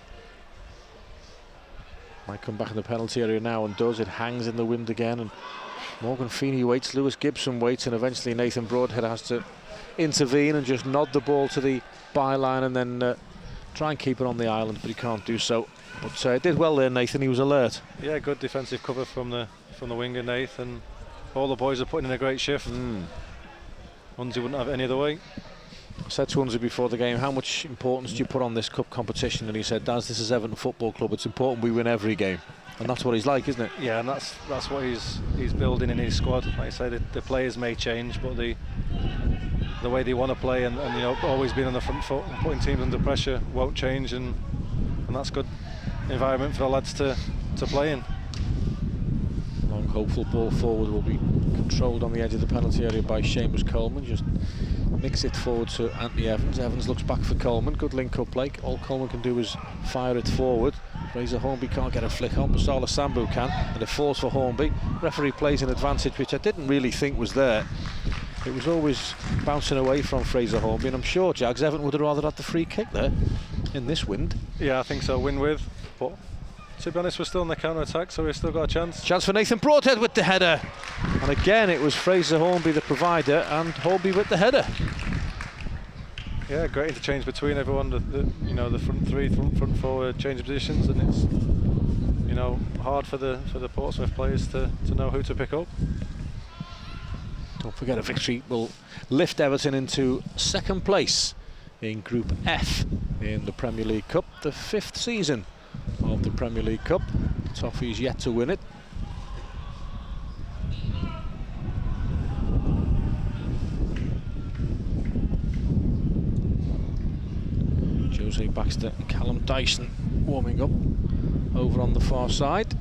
Might come back in the penalty area now, and does. It hangs in the wind again, and Morgan Feeney waits, Lewis Gibson waits, and eventually Nathan Broadhead has to intervene and just nod the ball to the byline and then try and keep it on the island, but he can't do so. But it did well there, Nathan. He was alert. Yeah, good defensive cover from the winger, Nathan. All the boys are putting in a great shift. Hunzi wouldn't have it any other way. I said to Hunzi before the game, how much importance do you put on this cup competition? And he said, Daz, this is Everton Football Club. It's important we win every game. And that's what he's like, isn't it? Yeah, and that's what he's building in his squad. Like I say, the players may change, but the way they want to play and you know, always being on the front foot and putting teams under pressure won't change, and that's good environment for the lads to play in. Long hopeful ball forward will be controlled on the edge of the penalty area by Seamus Coleman. Just mix it forward to Anthony Evans. Evans looks back for Coleman. Good link-up play. All Coleman can do is fire it forward. Fraser Hornby can't get a flick on, but Sambou can, and it falls for Hornby. Referee plays an advantage, which I didn't really think was there. It was always bouncing away from Fraser Hornby, and I'm sure Jags Everton would have rather had the free kick there in this wind. Yeah, I think so. Win with, but to be honest, we're still on the counter-attack, so we've still got a chance. Chance for Nathan Broadhead with the header, and again it was Fraser Hornby the provider, and Hornby with the header. Yeah, great interchange between everyone. The front three, front four change of positions, and it's hard for the Portsmouth players to know who to pick up. Don't forget, a victory will lift Everton into second place in Group F in the Premier League Cup, the 5th season of the Premier League Cup. Toffee's yet to win it. Jose Baxter and Callum Dyson warming up over on the far side.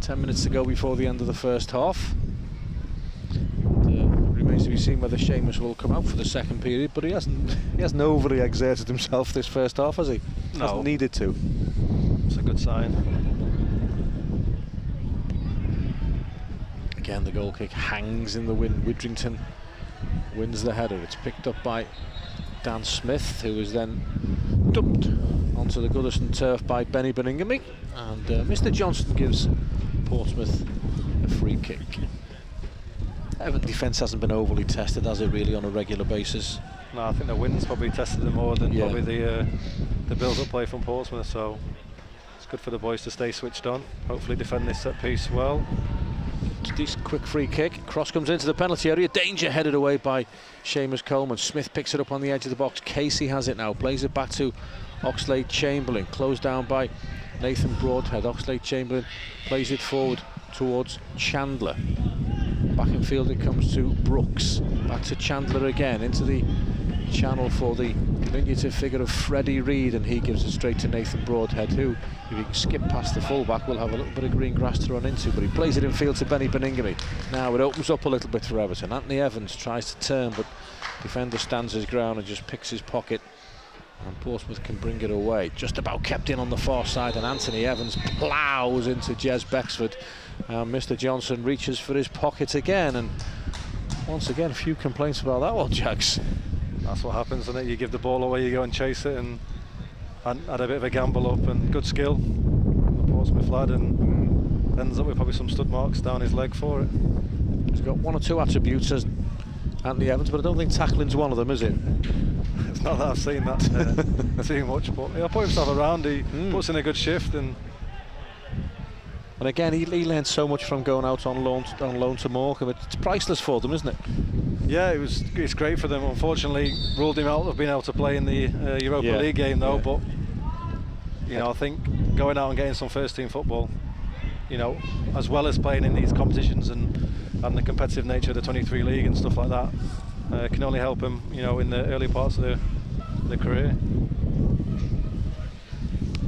10 minutes to go before the end of the first half. Remains to be seen whether Seamus will come out for the second period, but he hasn't overly exerted himself this first half, has he? No. Hasn't needed to. It's a good sign. Again, the goal kick hangs in the wind. Widrington wins the header. It's picked up by Dan Smith, who is then dumped onto the Goodison turf by Benny Beningame, and Mr. Johnson gives Portsmouth a free kick. Everton defence hasn't been overly tested, has it, really, on a regular basis? No, I think the wind's probably tested them more than probably the build-up play from Portsmouth, so it's good for the boys to stay switched on. Hopefully defend this set piece well. It's a decent quick free kick. Cross comes into the penalty area. Danger headed away by Seamus Coleman. Smith picks it up on the edge of the box. Casey has it now. Plays it back to Oxlade-Chamberlain. Closed down by Nathan Broadhead. Oxlade-Chamberlain plays it forward towards Chandler. Back in field it comes to Brooks. Back to Chandler again, into the channel for the diminutive figure of Freddie Reid, and he gives it straight to Nathan Broadhead, who, if he can skip past the fullback, will have a little bit of green grass to run into, but he plays it in field to Benny Beningame. Now it opens up a little bit for Everton. Anthony Evans tries to turn, but defender stands his ground and just picks his pocket, and Portsmouth can bring it away. Just about kept in on the far side, and Anthony Evans ploughs into Jez Bexford. Mr. Johnson reaches for his pocket again, and once again a few complaints about that one, Jags. That's what happens, isn't it? You give the ball away, you go and chase it, and had a bit of a gamble up, and good skill from the Portsmouth lad, and ends up with probably some stud marks down his leg for it. He's got one or two attributes as Anthony Evans, but I don't think tackling's one of them, is it? It's not that I've seen that too much, but he'll put himself around. He puts in a good shift, and again he learned so much from going out on loan to Morecambe. It's priceless for them, isn't it? Yeah, it's great for them. Unfortunately, ruled him out of being able to play in the Europa League game though, but You know, I think going out and getting some first team football, you know, as well as playing in these competitions and the competitive nature of the 23 league and stuff like that, can only help him, you know, in the early parts of the career.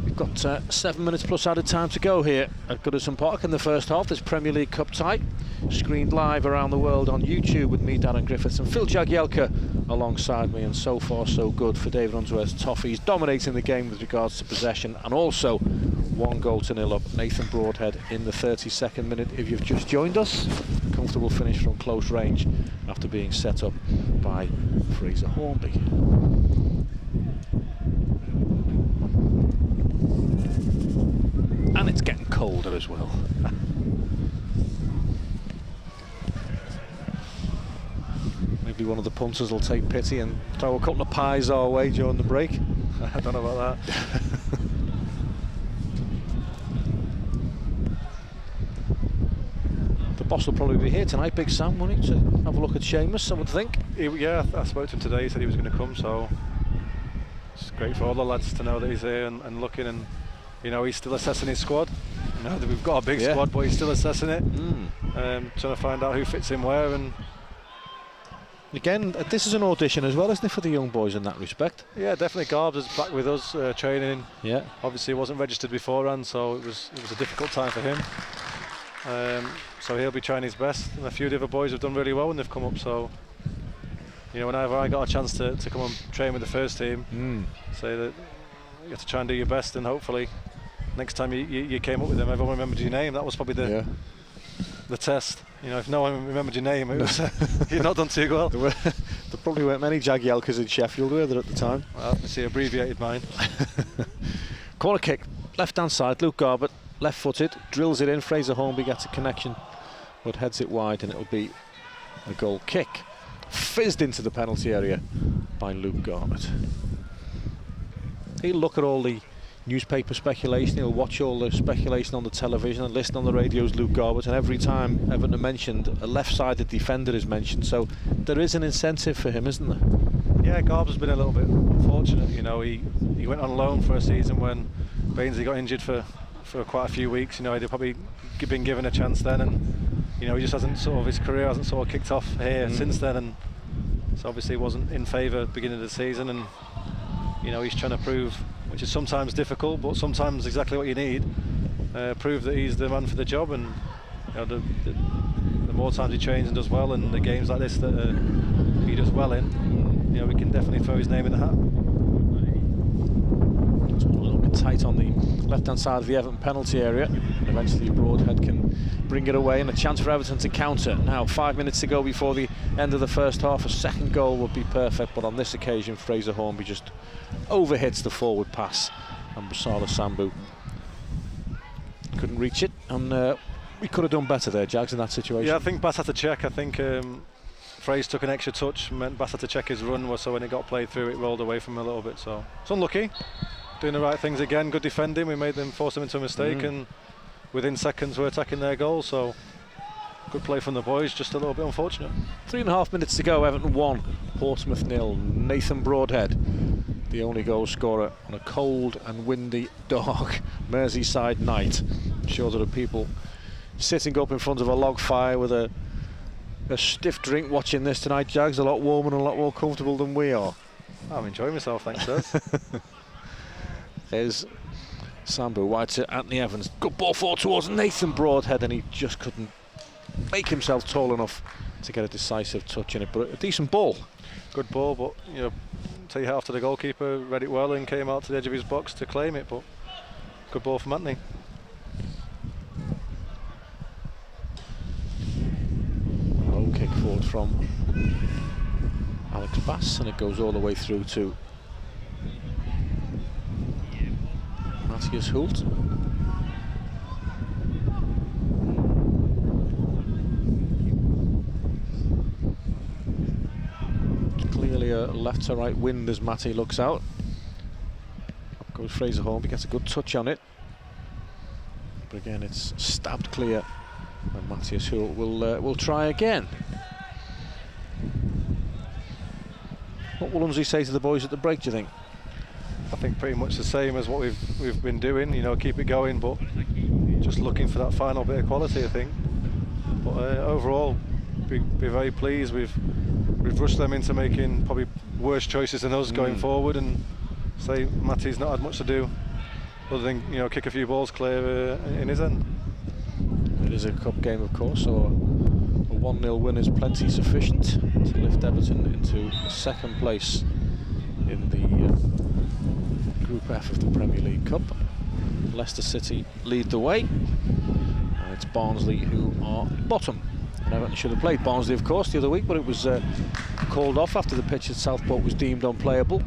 We've got 7 minutes plus added time to go here at Goodison Park in the first half. This Premier League Cup tie, screened live around the world on YouTube with me, Darren Griffiths, and Phil Jagielka alongside me. And so far so good for David Unsworth's Toffees, dominating the game with regards to possession, and also 1-0 up Nathan Broadhead in the 32nd minute. If you've just joined us, comfortable finish from close range after being set up by Fraser Hornby. And it's getting colder as well. Maybe one of the punters will take pity and throw a couple of pies our way during the break. I don't know about that. The boss will probably be here tonight, Big Sam, won't he, to have a look at Seamus, I would think. Yeah, I spoke to him today. He said he was going to come, so it's great for all the lads to know that he's here and looking, and you know, he's still assessing his squad. You know that we've got a big squad, but he's still assessing it, trying to find out who fits in where. And again, this is an audition as well, isn't it, for the young boys in that respect? yeah, definitely. Garbs is back with us training. Yeah. Obviously, he wasn't registered beforehand, so it was a difficult time for him. So he'll be trying his best, and a few of the other boys have done really well when they've come up. So, you know, whenever I got a chance to come and train with the first team, say that you have to try and do your best, and hopefully next time you came up with them, everyone remembered your name. That was probably the test. You know, if no one remembered your name, it was you'd not done too well. There probably weren't many Jagielkas in Sheffield, were there, at the time? Well, I see abbreviated mine. Corner kick, left-hand side, Luke Garbutt, left-footed, drills it in. Fraser Hornby gets a connection, but heads it wide, and it'll be a goal kick. Fizzed into the penalty area by Luke Garbutt. He'll look at all the newspaper speculation, he'll watch all the speculation on the television and listen on the radios, Luke Garbutt, and every time Everton are mentioned, a left-sided defender is mentioned, so there is an incentive for him, isn't there? Yeah, Garbs has been a little bit unfortunate. You know, he went on loan for a season when Bainsley got injured for quite a few weeks. You know, he'd probably been given a chance then, and you know, he just hasn't his career hasn't sort of kicked off here since then, and so obviously he wasn't in favour at the beginning of the season, and you know, he's trying to prove, which is sometimes difficult, but sometimes exactly what you need, prove that he's the man for the job. And you know, the more times he trains and does well, and the games like this that he does well in, you know, we can definitely throw his name in the hat. It's a little bit tight on the left-hand side of the Everton penalty area, and eventually Broadhead can bring it away, and a chance for Everton to counter. Now 5 minutes to go before the end of the first half. A second goal would be perfect, but on this occasion Fraser Hornby just overhits the forward pass, and Sambou couldn't reach it, and we could have done better there, Jags, in that situation. Yeah, I think Bass had to check. I think Fraser took an extra touch, meant Bass had to check his run, so when it got played through, it rolled away from him a little bit. So it's unlucky. Doing the right things again, good defending. We made them force them into a mistake, and within seconds we're attacking their goal. So good play from the boys, just a little bit unfortunate. 3.5 minutes to go. Everton 1, Portsmouth 0. Nathan Broadhead, the only goal scorer on a cold and windy, dark Merseyside night. I'm sure there are people sitting up in front of a log fire with a stiff drink watching this tonight, Jags. A lot warmer and a lot more comfortable than we are. I'm enjoying myself, thanks, sir. There's Sambou wide to Anthony Evans. Good ball forward towards Nathan Broadhead, and he just couldn't make himself tall enough to get a decisive touch in it. But a decent ball. Good ball, but you know, take it after the goalkeeper read it well and came out to the edge of his box to claim it. But good ball from Anthony. Low kick forward from Alex Bass, and it goes all the way through to Matthias Hult. Clearly a left to right wind as Matty looks out. Up goes Fraser Hornby, gets a good touch on it, but again it's stabbed clear, and Matthias Hult will try again. What will Unsy say to the boys at the break, do you think? I think pretty much the same as what we've been doing. You know, keep it going, but just looking for that final bit of quality, I think. But overall, be very pleased. We've rushed them into making probably worse choices than us going forward, and say Matty's not had much to do other than, you know, kick a few balls clear in his end. It is a cup game, of course, so a 1-0 win is plenty sufficient to lift Everton into second place in the Group F of the Premier League Cup. Leicester City lead the way, and it's Barnsley who are bottom. And Everton should have played Barnsley, of course, the other week, but it was called off after the pitch at Southport was deemed unplayable.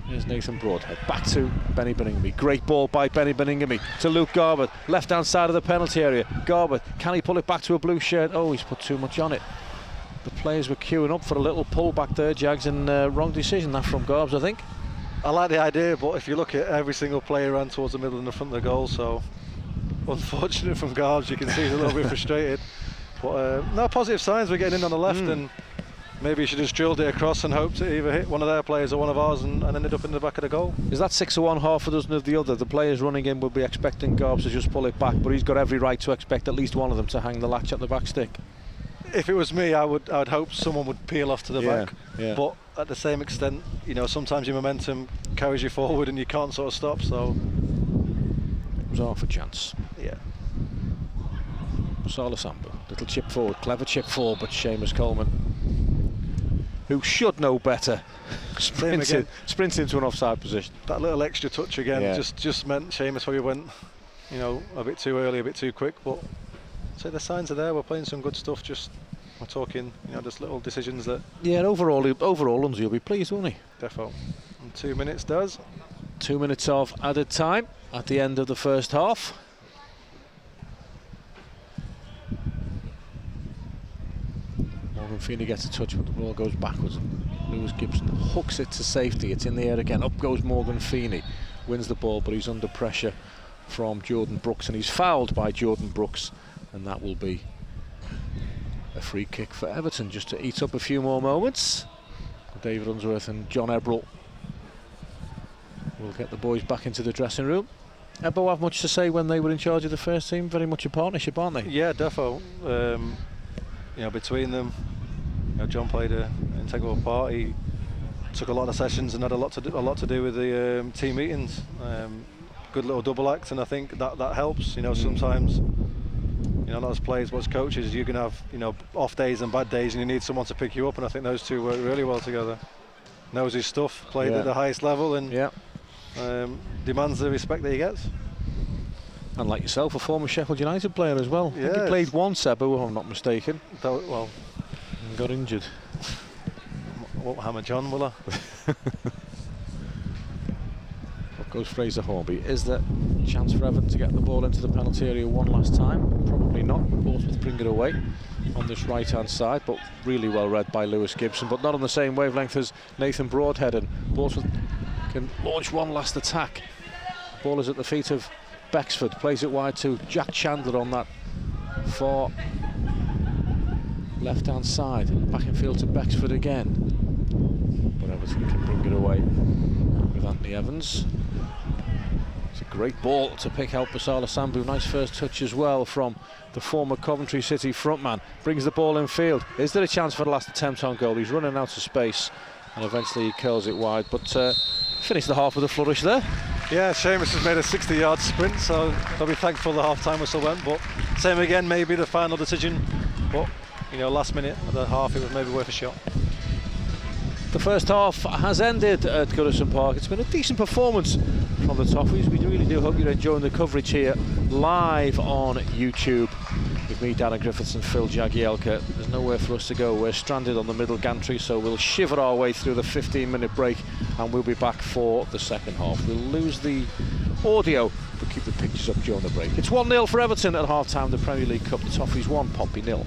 Here's Nathan Broadhead, back to Benny Beningame. Great ball by Benny Beningame to Luke Garbutt, left-hand side of the penalty area. Garbutt, can he pull it back to a blue shirt? Oh, he's put too much on it. The players were queuing up for a little pull back there, Jags, and wrong decision, that from Garbs, I think. I like the idea, but if you look at every single player ran towards the middle and the front of the goal, so unfortunate from Garbs, you can see he's a little bit frustrated. But no, positive signs, we're getting in on the left, and maybe you should have drilled it across and hoped to either hit one of their players or one of ours and ended up in the back of the goal. Is that 6 of one, half a dozen of the other? The players running in will be expecting Garbs to just pull it back, but he's got every right to expect at least one of them to hang the latch at the back stick. If it was me, I would hope someone would peel off to the back. Yeah. But at the same extent, you know, sometimes your momentum carries you forward and you can't sort of stop, so... It was half a chance. Yeah. Sambou, little chip forward, clever chip forward, but Seamus Coleman, who should know better, sprints into an offside position. That little extra touch again just meant Seamus probably went, you know, a bit too early, a bit too quick, but so the signs are there. We're playing some good stuff. Just we're talking, you know, just little decisions that. Yeah, and overall, Lindsay will be pleased, won't he? Defo. And 2 minutes does. 2 minutes of added time at the end of the first half. Morgan Feeney gets a touch, but the ball goes backwards, and Lewis Gibson hooks it to safety. It's in the air again. Up goes Morgan Feeney, wins the ball, but he's under pressure from Jordan Brooks, and he's fouled by Jordan Brooks, and that will be a free kick for Everton, just to eat up a few more moments. David Unsworth and John Ebrell will get the boys back into the dressing room. Ebbo have much to say when they were in charge of the first team. Very much a partnership, aren't they? Yeah, defo. You know, between them, you know, John played an integral part. He took a lot of sessions and had a lot to do with the team meetings. Good little double act, and I think that helps. You know, sometimes, you know, not as players but as coaches, you can have, you know, off days and bad days, and you need someone to pick you up. And I think those two work really well together. Knows his stuff, played at the highest level, and demands the respect that he gets. And like yourself, a former Sheffield United player as well. I think he played once, Ebbo, if I'm not mistaken. Well, and got injured. What hammer John, will I? Up goes Fraser Hornby. Is there a chance for Everton to get the ball into the penalty area one last time? Probably not. Portsmouth bring it away on this right-hand side, but really well read by Lewis Gibson, but not on the same wavelength as Nathan Broadhead, and Portsmouth can launch one last attack. Ball is at the feet of Bexford, plays it wide to Jack Chandler on that far left-hand side. Back in field to Bexford again, but Everton can bring it away with Anthony Evans. It's a great ball to pick out Basala Sambou. Nice first touch as well from the former Coventry City frontman. Brings the ball in field. Is there a chance for the last attempt on goal? He's running out of space, and eventually he curls it wide, but finished the half with a flourish there. Yeah, Seamus has made a 60-yard sprint, so they'll be thankful the half-time whistle went, but same again, maybe the final decision, but, you know, last minute of the half, it was maybe worth a shot. The first half has ended at Goodison Park. It's been a decent performance from the Toffees. We really do hope you're enjoying the coverage here live on YouTube with me, Darren Griffiths, and Phil Jagielka. There's nowhere for us to go. We're stranded on the middle gantry, so we'll shiver our way through the 15-minute break, and we'll be back for the second half. We'll lose the audio, but keep the pictures up during the break. It's 1-0 for Everton at half-time. The Premier League Cup, the Toffees 1, Pompey 0.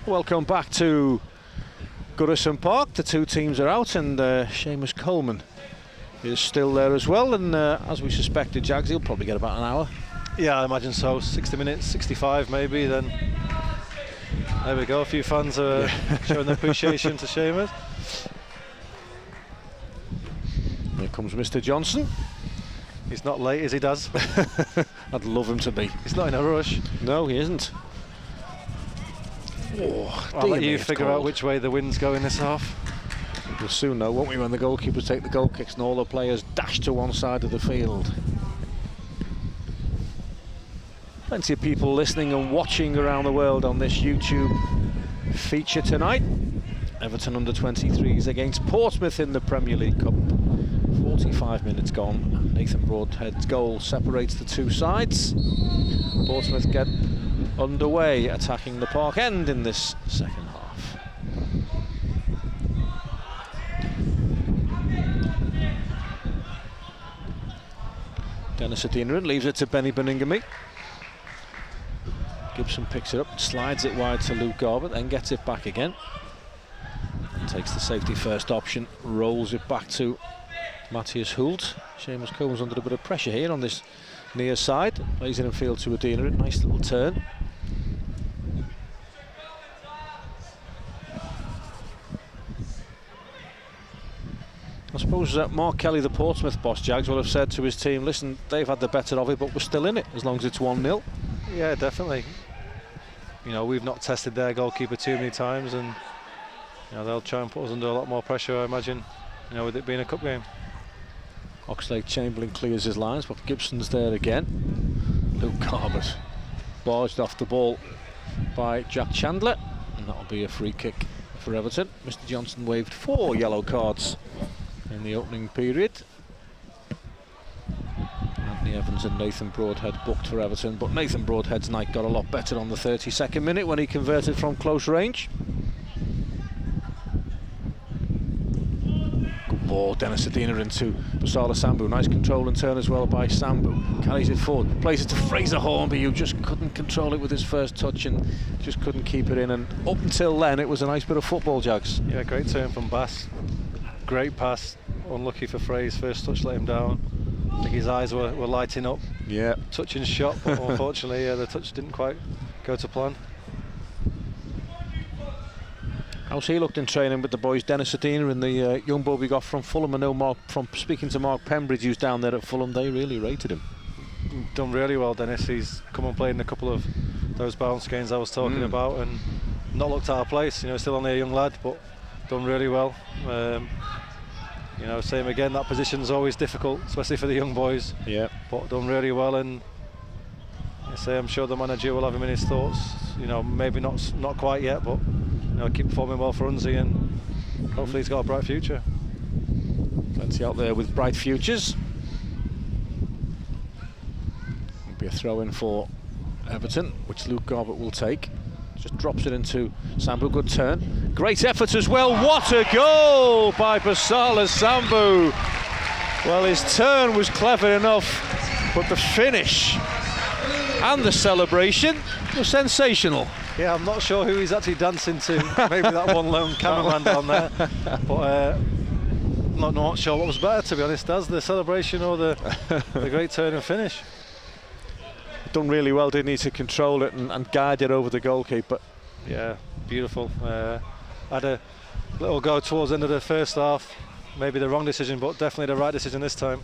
Welcome back to Goodison Park. The two teams are out, and Seamus Coleman is still there as well, and as we suspected, Jags, he'll probably get about an hour. Yeah, I imagine so. 60 minutes, 65 maybe, then there we go. A few fans are showing their appreciation to Seamus. Here comes Mr. Johnson. He's not late as he does. I'd love him to be. He's not in a rush. No, he isn't. Oh, I'll let you figure out which way the wind's going this half. We'll soon know, won't we, when the goalkeepers take the goal kicks and all the players dash to one side of the field. Plenty of people listening and watching around the world on this YouTube feature tonight. Everton under-23s against Portsmouth in the Premier League Cup. 45 minutes gone. Nathan Broadhead's goal separates the two sides. Portsmouth get underway, attacking the Park End in this second half. Dennis Adeniran leaves it to Benny Beningame. Gibson picks it up, slides it wide to Luke Garbutt, then gets it back again. Takes the safety first option, rolls it back to Matthias Hult. Seamus Coleman's under a bit of pressure here on this near side. Plays it in field to Adeniran, nice little turn. I suppose Mark Kelly, the Portsmouth boss, Jags, will have said to his team, listen, they've had the better of it, but we're still in it, as long as it's 1-0. Yeah, definitely. You know, we've not tested their goalkeeper too many times, and you know, they'll try and put us under a lot more pressure, I imagine, you know, with it being a cup game. Oxlade-Chamberlain clears his lines, but Gibson's there again. Luke Garbutt barged off the ball by Jack Chandler, and that'll be a free kick for Everton. Mr. Johnson waved 4 yellow cards in the opening period. Anthony Evans and Nathan Broadhead booked for Everton, but Nathan Broadhead's night got a lot better on the 32nd minute when he converted from close range. Good ball, Dennis Adeniran into Basala Sambou. Nice control and turn as well by Sambou. Carries it forward, plays it to Fraser Hornby, who just couldn't control it with his first touch and just couldn't keep it in. And up until then, it was a nice bit of football, Jags. Yeah, great turn from Bass. Great pass. Unlucky for Frey's first touch let him down. I think his eyes were lighting up. Yeah. Touch and shot, but unfortunately the touch didn't quite go to plan. How's he looked in training with the boys? Dennis Adeniran, the young boy we got from Fulham. I know Mark, from speaking to Mark Pembridge, who's down there at Fulham, they really rated him. Done really well, Dennis. He's come and played in a couple of those bounce games I was talking about, and not looked out of place. You know, still only a young lad, but done really well. You know, same again, that position's always difficult, especially for the young boys. Yeah. But done really well, and I say I'm sure the manager will have him in his thoughts. You know, maybe not quite yet, but you know, keep performing well for Unzi, and hopefully he's got a bright future. Plenty out there with bright futures. It'll be a throw in for Everton, which Luke Garbutt will take. Just drops it into Sambou, good turn. Great effort as well, what a goal by Basala Sambou. Well, his turn was clever enough, but the finish and the celebration was sensational. Yeah, I'm not sure who he's actually dancing to. Maybe that one lone cameraman down there. But not sure what was better, to be honest, as the celebration or the great turn and finish. Done really well, didn't he, to control it and guide it over the goalkeeper. Yeah, beautiful. Had a little go towards the end of the first half. Maybe the wrong decision, but definitely the right decision this time.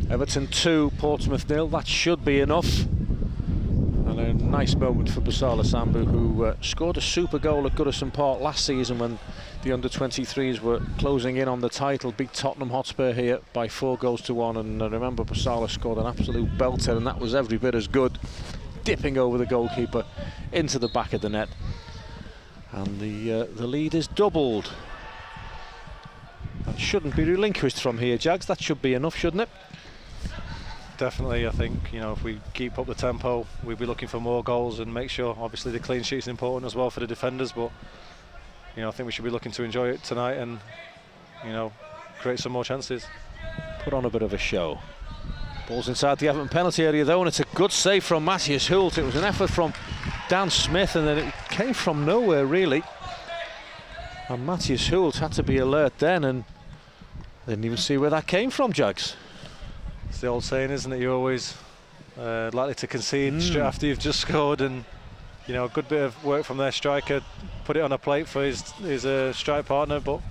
Everton 2, Portsmouth 0. That should be enough. And a nice moment for Basala Sambou, who scored a super goal at Goodison Park last season when the under-23s were closing in on the title. Beat Tottenham Hotspur here by 4-1, and I remember Basala scored an absolute belter, and that was every bit as good, dipping over the goalkeeper into the back of the net. And the lead is doubled. That shouldn't be relinquished from here, Jags. That should be enough, shouldn't it? Definitely. I think, you know, if we keep up the tempo, we'll be looking for more goals and make sure, obviously, the clean sheet's important as well for the defenders, but you know, I think we should be looking to enjoy it tonight and, you know, create some more chances. Put on a bit of a show. Ball's inside the Everton penalty area though, and it's a good save from Matthias Hult. It was an effort from Dan Smith, and then it came from nowhere really. And Matthias Hult had to be alert then, and didn't even see where that came from, Jags. It's the old saying, isn't it? You're always likely to concede straight after you've just scored, and you know, a good bit of work from their striker, put it on a plate for his strike partner, but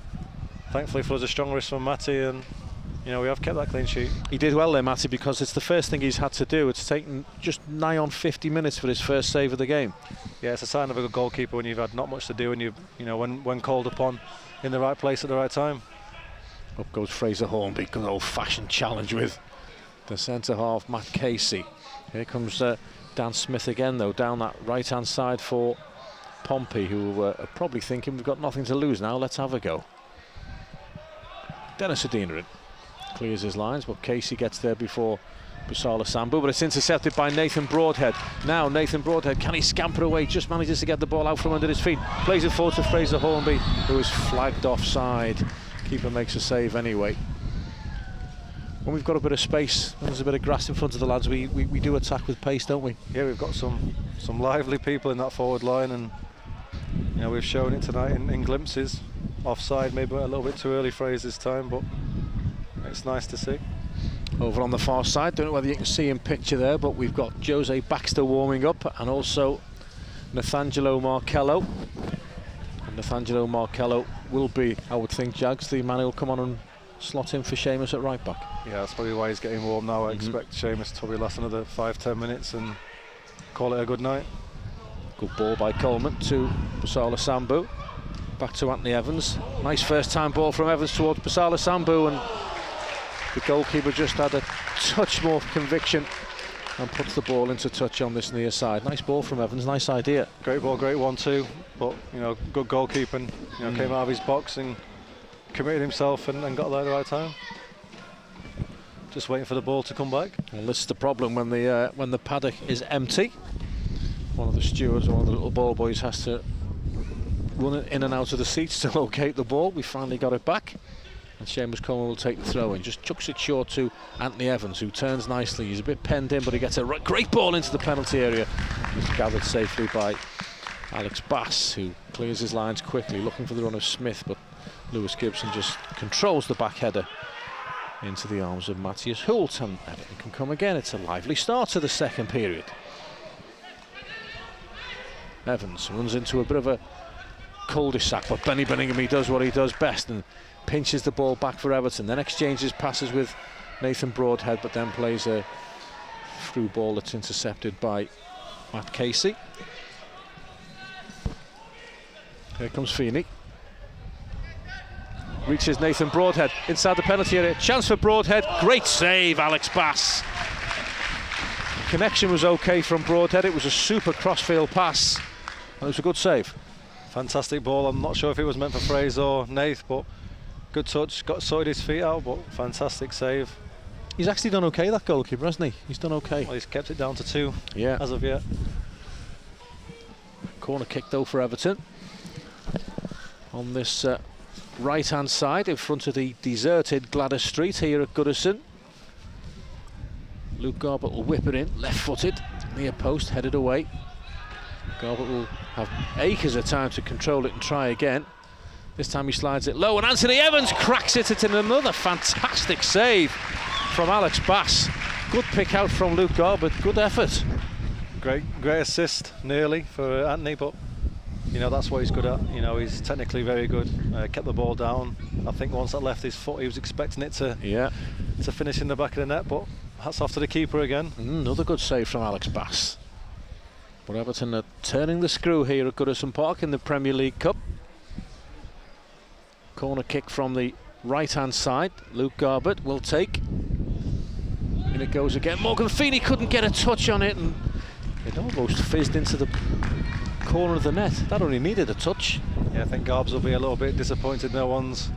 thankfully for us a strong wrist from Matty, and you know, we have kept that clean sheet. He did well there, Matty, because it's the first thing he's had to do. It's taken just nigh on 50 minutes for his first save of the game. Yeah, it's a sign of a good goalkeeper when you've had not much to do, and you know, when called upon in the right place at the right time. Up goes Fraser Hornby, good old-fashioned challenge with the centre-half, Matt Casey. Here comes Dan Smith again, though, down that right-hand side for Pompey, who are probably thinking, we've got nothing to lose now, let's have a go. Dennis Adina clears his lines, but Casey gets there before Busala Sambou, but it's intercepted by Nathan Broadhead. Now Nathan Broadhead, can he scamper away? Just manages to get the ball out from under his feet. Plays it forward to Fraser Hornby, who is flagged offside. Keeper makes a save anyway. When we've got a bit of space, when there's a bit of grass in front of the lads, we do attack with pace, don't we? Yeah, we've got some lively people in that forward line, and you know, we've shown it tonight in glimpses. Offside, maybe a little bit too early for us this time, but it's nice to see. Over on the far side, don't know whether you can see in picture there, but we've got Jose Baxter warming up, and also Nathangelo Markello. And Nathangelo Markello will be, I would think, Jags, the man who'll come on and slot in for Seamus at right back. Yeah, that's probably why he's getting warm now. I expect Seamus to probably last another 5-10 minutes and call it a good night. Good ball by Coleman to Busala Sambou. Back to Anthony Evans. Nice first time ball from Evans towards Busala Sambou, and the goalkeeper just had a touch more conviction and puts the ball into touch on this near side. Nice ball from Evans, nice idea. Great ball, great 1-2, but you know, good goalkeeping. You know, came out of his box and committed himself and got there at the right time. Just waiting for the ball to come back. Well, this is the problem when the paddock is empty. One of the stewards, one of the little ball boys, has to run it in and out of the seats to locate the ball. We finally got it back, and Seamus Coleman will take the throw in. Just chucks it short to Anthony Evans, who turns nicely. He's a bit penned in, but he gets a great ball into the penalty area. It's gathered safely by Alex Bass, who clears his lines quickly, looking for the run of Smith, but Lewis Gibson just controls the back header into the arms of Matthias Hult, and Everton can come again. It's a lively start to the second period. Evans runs into a bit of a cul-de-sac, but Benny Birmingham, does what he does best and pinches the ball back for Everton, then exchanges passes with Nathan Broadhead, but then plays a through ball that's intercepted by Matt Casey. Here comes Feeney. Reaches Nathan Broadhead inside the penalty area. Chance for Broadhead. Great save, Alex Bass. Connection was okay from Broadhead. It was a super crossfield pass, and it was a good save. Fantastic ball. I'm not sure if it was meant for Fraser or Nath, but good touch. Sorted his feet out, but fantastic save. He's actually done okay, that goalkeeper, hasn't he? He's done okay. Well, he's kept it down to 2 as of yet. Corner kick though for Everton. On this right-hand side, in front of the deserted Gladys Street here at Goodison. Luke Garbett will whip it in, left-footed, near post, headed away. Garbett will have acres of time to control it and try again. This time he slides it low, and Anthony Evans cracks it. It's in another fantastic save from Alex Bass. Good pick out from Luke Garbett, good effort. Great assist, nearly, for Anthony, but you know, that's what he's good at. You know, he's technically very good. Kept the ball down. I think once that left his foot, he was expecting it to finish in the back of the net, but hats off to the keeper again. Another good save from Alex Bass. But Everton are turning the screw here at Goodison Park in the Premier League Cup. Corner kick from the right-hand side. Luke Garbett will take. And it goes again. Morgan Feeney couldn't get a touch on it, and it almost fizzed into the corner of the net. That only needed a touch. Yeah, I think Garbs will be a little bit disappointed no one's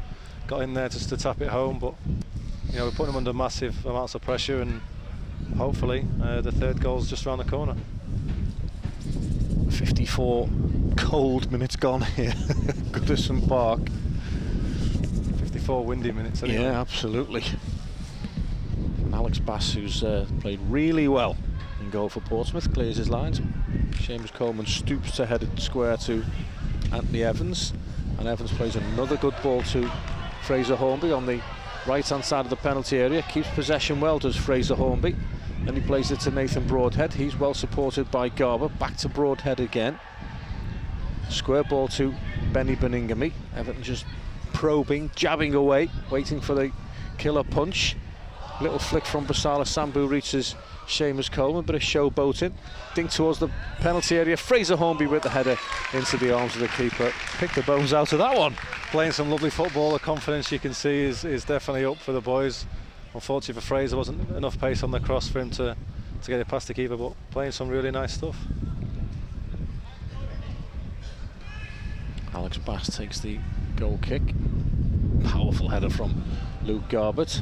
got in there just to tap it home, but you know, we're putting him under massive amounts of pressure, and hopefully the third goal's just around the corner. 54 cold minutes gone here at Goodison Park. 54 windy minutes anyway. Yeah, absolutely. And Alex Bass, who's played really well in goal for Portsmouth, clears his lines. Seamus Coleman stoops to head it square to Anthony Evans, and Evans plays another good ball to Fraser Hornby on the right-hand side of the penalty area. Keeps possession well, does Fraser Hornby. Then he plays it to Nathan Broadhead. He's well supported by Garber. Back to Broadhead again. Square ball to Benny Beningame. Everton just probing, jabbing away, waiting for the killer punch. Little flick from Broadhead Sambou reaches Seamus Coleman, bit of showboating. Dink towards the penalty area. Fraser Hornby with the header into the arms of the keeper. Picked the bones out of that one. Playing some lovely football. The confidence you can see is definitely up for the boys. Unfortunately for Fraser, wasn't enough pace on the cross for him to get it past the keeper, but playing some really nice stuff. Alex Bass takes the goal kick. Powerful header from Luke Garbett.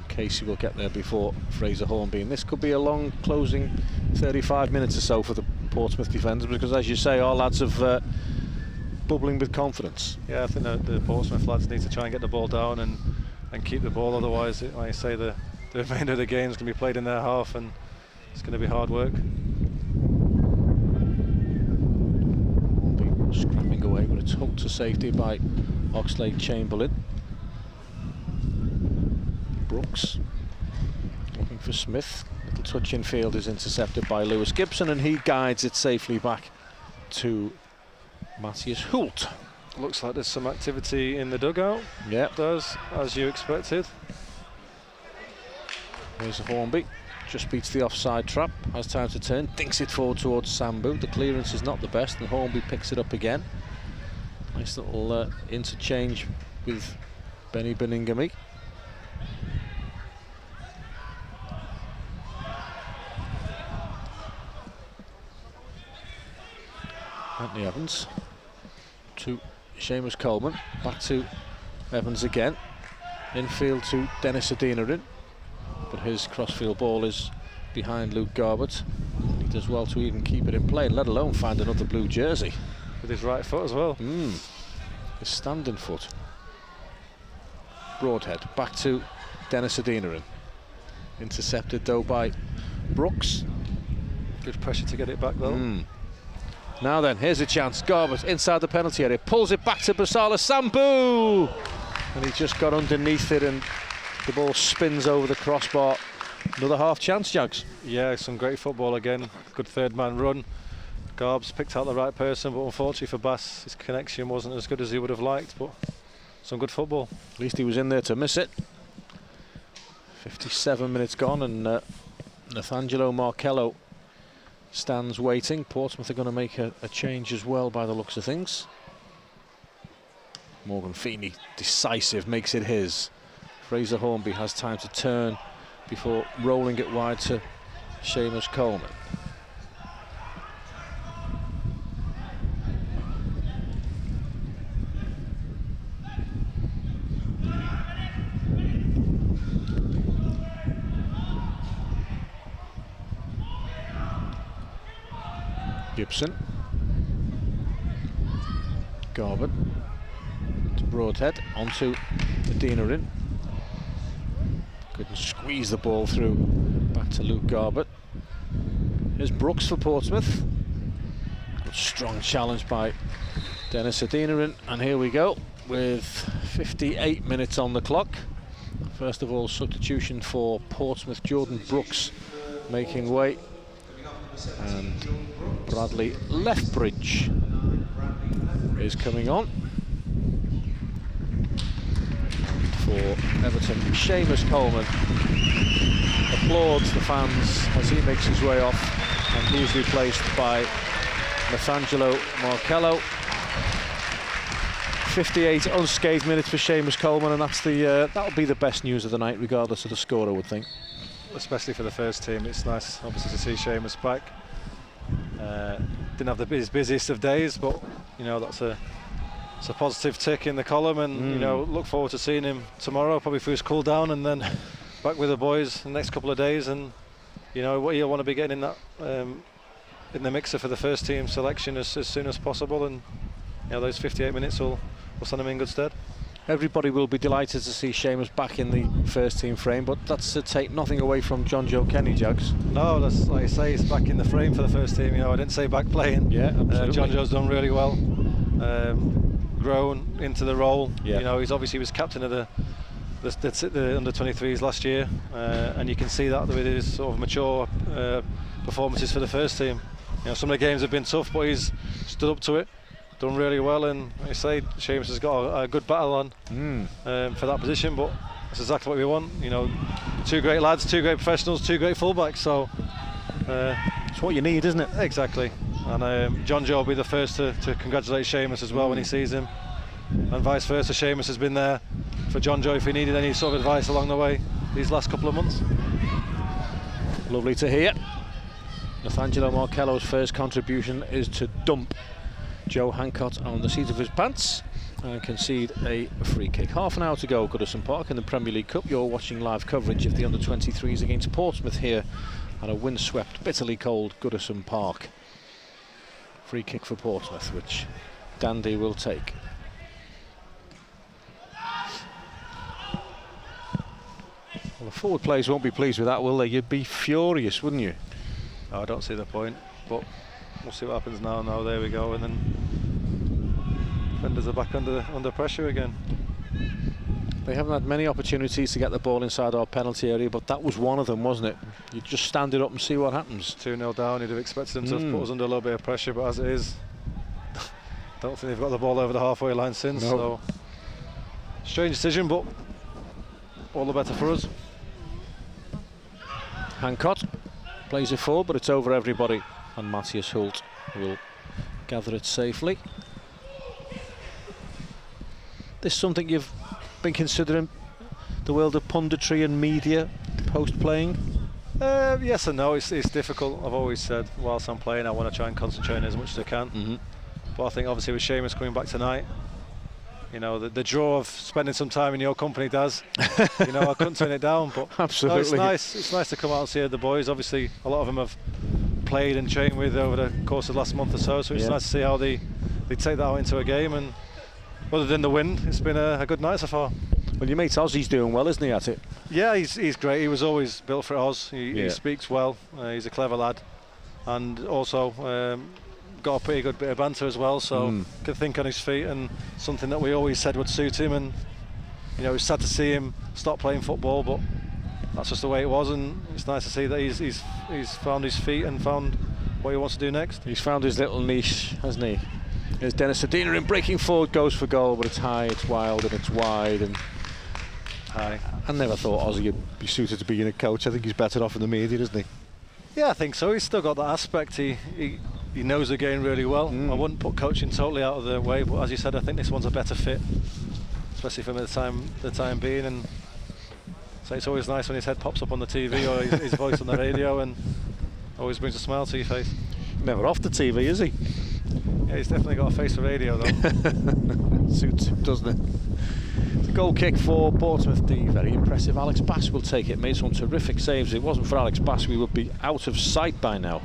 Casey will get there before Fraser Hornby, and this could be a long closing 35 minutes or so for the Portsmouth defenders, because as you say, our lads have bubbling with confidence. Yeah, I think the Portsmouth lads need to try and get the ball down and keep the ball, otherwise, like I say, the remainder of the game is going to be played in their half, and it's going to be hard work. Hornby scrapping away, but it's hooked to safety by Oxlade Chamberlain. Brooks looking for Smith. Little touch in field is intercepted by Lewis Gibson, and he guides it safely back to Matthias Hult. Looks like there's some activity in the dugout. Yeah, it does, as you expected. Here's Hornby, just beats the offside trap, has time to turn, dinks it forward towards Sambou. The clearance is not the best, and Hornby picks it up again. Nice little interchange with Benny Beningame. Anthony Evans to Seamus Coleman, back to Evans again, infield to Dennis Adinarin, but his crossfield ball is behind Luke Garbett. He does well to even keep it in play, let alone find another blue jersey. With his right foot as well. His standing foot. Broadhead, back to Dennis Adinarin. Intercepted though by Brooks. Good pressure to get it back though. Now then, here's a chance. Garbett inside the penalty area, pulls it back to Broadhead Sambou, and he just got underneath it, and the ball spins over the crossbar. Another half chance, Jags. Yeah, some great football again. Good third man run. Garbs picked out the right person, but unfortunately for Bass, his connection wasn't as good as he would have liked, but some good football. At least he was in there to miss it. 57 minutes gone, and Nathangelo Marcello stands waiting. Portsmouth are going to make a change as well by the looks of things. Morgan Feeney, decisive, makes it his. Fraser Hornby has time to turn before rolling it wide to Seamus Coleman. Gibson, Garbett to Broadhead, onto Adinarin. Couldn't squeeze the ball through, back to Luke Garbett. Here's Brooks for Portsmouth. Good strong challenge by Dennis Adinarin, and here we go with 58 minutes on the clock. First of all, substitution for Portsmouth, Jordan Brooks making way, and Bradley Lethbridge is coming on. For Everton, Seamus Coleman applauds the fans as he makes his way off, and he's replaced by Nathangelo Marcello. 58 unscathed minutes for Seamus Coleman, and that's that'll be the best news of the night, regardless of the score, I would think. Especially for the first team, it's nice, obviously, to see Seamus back. Didn't have his busiest of days, but you know, it's a positive tick in the column, and you know, look forward to seeing him tomorrow, probably for his cool down, and then back with the boys the next couple of days. And you know, what you'll want to be getting in that in the mixer for the first team selection as soon as possible, and you know, those 58 minutes will stand him in good stead. everybody will be delighted to see Seamus back in the first team frame, but that's to take nothing away from John Joe Kenny, Jags. No, that's like you say, he's back in the frame for the first team. You know, I didn't say back playing. Yeah, absolutely. John Joe's done really well, grown into the role. Yeah. You know, he was captain of the under-23s last year, and you can see that with his sort of mature performances for the first team. You know, some of the games have been tough, but he's stood up to it, done really well, and like I say, Seamus has got a good battle on for that position, but that's exactly what we want. You know, two great lads, two great professionals, two great fullbacks, so it's what you need, isn't it? Exactly. And John Joe will be the first to congratulate Seamus as well when he sees him, and vice versa. Seamus has been there for John Joe if he needed any sort of advice along the way these last couple of months. Lovely to hear. Nathaniel Markello's first contribution is to dump Joe Hancock on the seat of his pants and concede a free kick. Half an hour to go, Goodison Park in the Premier League Cup. You're watching live coverage of the under-23s against Portsmouth here at a windswept, bitterly cold Goodison Park. Free kick for Portsmouth, which Dandy will take. Well, the forward players won't be pleased with that, will they? You'd be furious, wouldn't you? No, I don't see the point, but we'll see what happens now. Now there we go, and then defenders are back under pressure again. They haven't had many opportunities to get the ball inside our penalty area, but that was one of them, wasn't it? You just stand it up and see what happens. 2-0 down, you'd have expected them to have put us under a little bit of pressure, but as it is, don't think they've got the ball over the halfway line since. No. So strange decision, but all the better for us. Hancock plays it forward, but it's over everybody, and Matthias Hult will gather it safely. This is something you've been considering, the world of punditry and media post-playing? Yes and no. It's difficult. I've always said whilst I'm playing I want to try and concentrate as much as I can. But I think obviously with Seamus coming back tonight, you know, the draw of spending some time in your company, Daz, you know, I couldn't turn it down. But absolutely, no, it's nice to come out and see the boys. Obviously a lot of them have played and trained with over the course of the last month or so, it's nice to see how they take that out into a game. And other than the win, it's been a good night so far. Well, your mate Ozzy's doing well, isn't he, at it? Yeah, he's great. He was always built for Oz. He speaks well. He's a clever lad, and also got a pretty good bit of banter as well. So can think on his feet, and something that we always said would suit him. And you know, it's sad to see him stop playing football, but that's just the way it was. And it's nice to see that he's found his feet and found what he wants to do next. He's found his little niche, hasn't he? Here's Dennis Sedina in breaking forward, goes for goal, but it's high, it's wild, and it's wide. And I never thought Ozzy would be suited to being a coach. I think he's better off in the media, isn't he? Yeah, I think so. He's still got that aspect. He knows the game really well. I wouldn't put coaching totally out of the way, but as you said, I think this one's a better fit, especially for the time being. And so it's always nice when his head pops up on the TV or his voice on the radio, and always brings a smile to your face. Never off the TV, is he? Yeah, he's definitely got a face for radio though. Suits him, doesn't it? The goal kick for Portsmouth, the very impressive Alex Bass will take it. Made some terrific saves. If it wasn't for Alex Bass, we would be out of sight by now.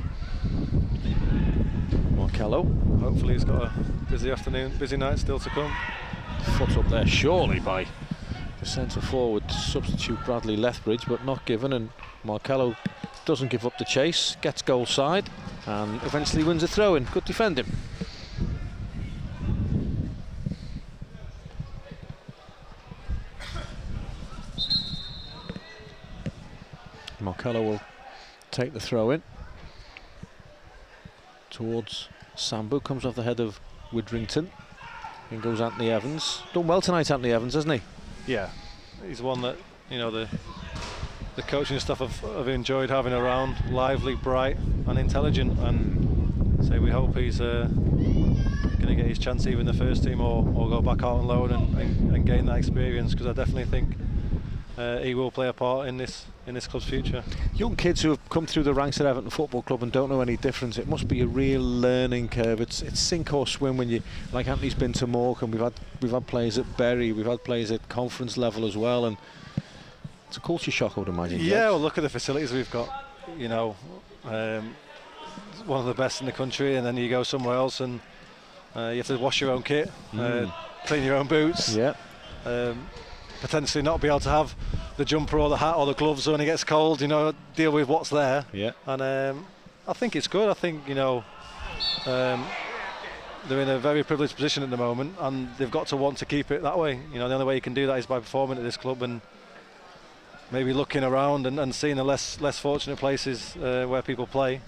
Markello. Hopefully he's got a busy afternoon, busy night still to come. Foot up there surely by the centre forward substitute Bradley Lethbridge, but not given, and Markello doesn't give up the chase, gets goal side and eventually wins a throw-in. Good defending. Markello will take the throw-in towards Sambou, comes off the head of Widrington, and goes Anthony Evans. Done well tonight, Anthony Evans, hasn't he? Yeah, he's one that, you know, the coaching staff have enjoyed having around. Lively, bright and intelligent, and so we hope he's going to get his chance either in the first team or go back out on loan and gain that experience, because I definitely think he will play a part in this club's future. Young kids who have come through the ranks at Everton Football Club and don't know any difference, it must be a real learning curve. It's sink or swim when you, like Anthony's been to Morecambe, we've had players at Bury, we've had players at conference level as well, and it's a culture shock, I would imagine. Yeah, well, look at the facilities we've got. You know, one of the best in the country, and then you go somewhere else and you have to wash your own kit, clean your own boots. Yeah. potentially not be able to have the jumper or the hat or the gloves when it gets cold, you know, deal with what's there. Yeah. And I think it's good. I think, you know, they're in a very privileged position at the moment, and they've got to want to keep it that way. You know, the only way you can do that is by performing at this club and maybe looking around and seeing the less fortunate places where people play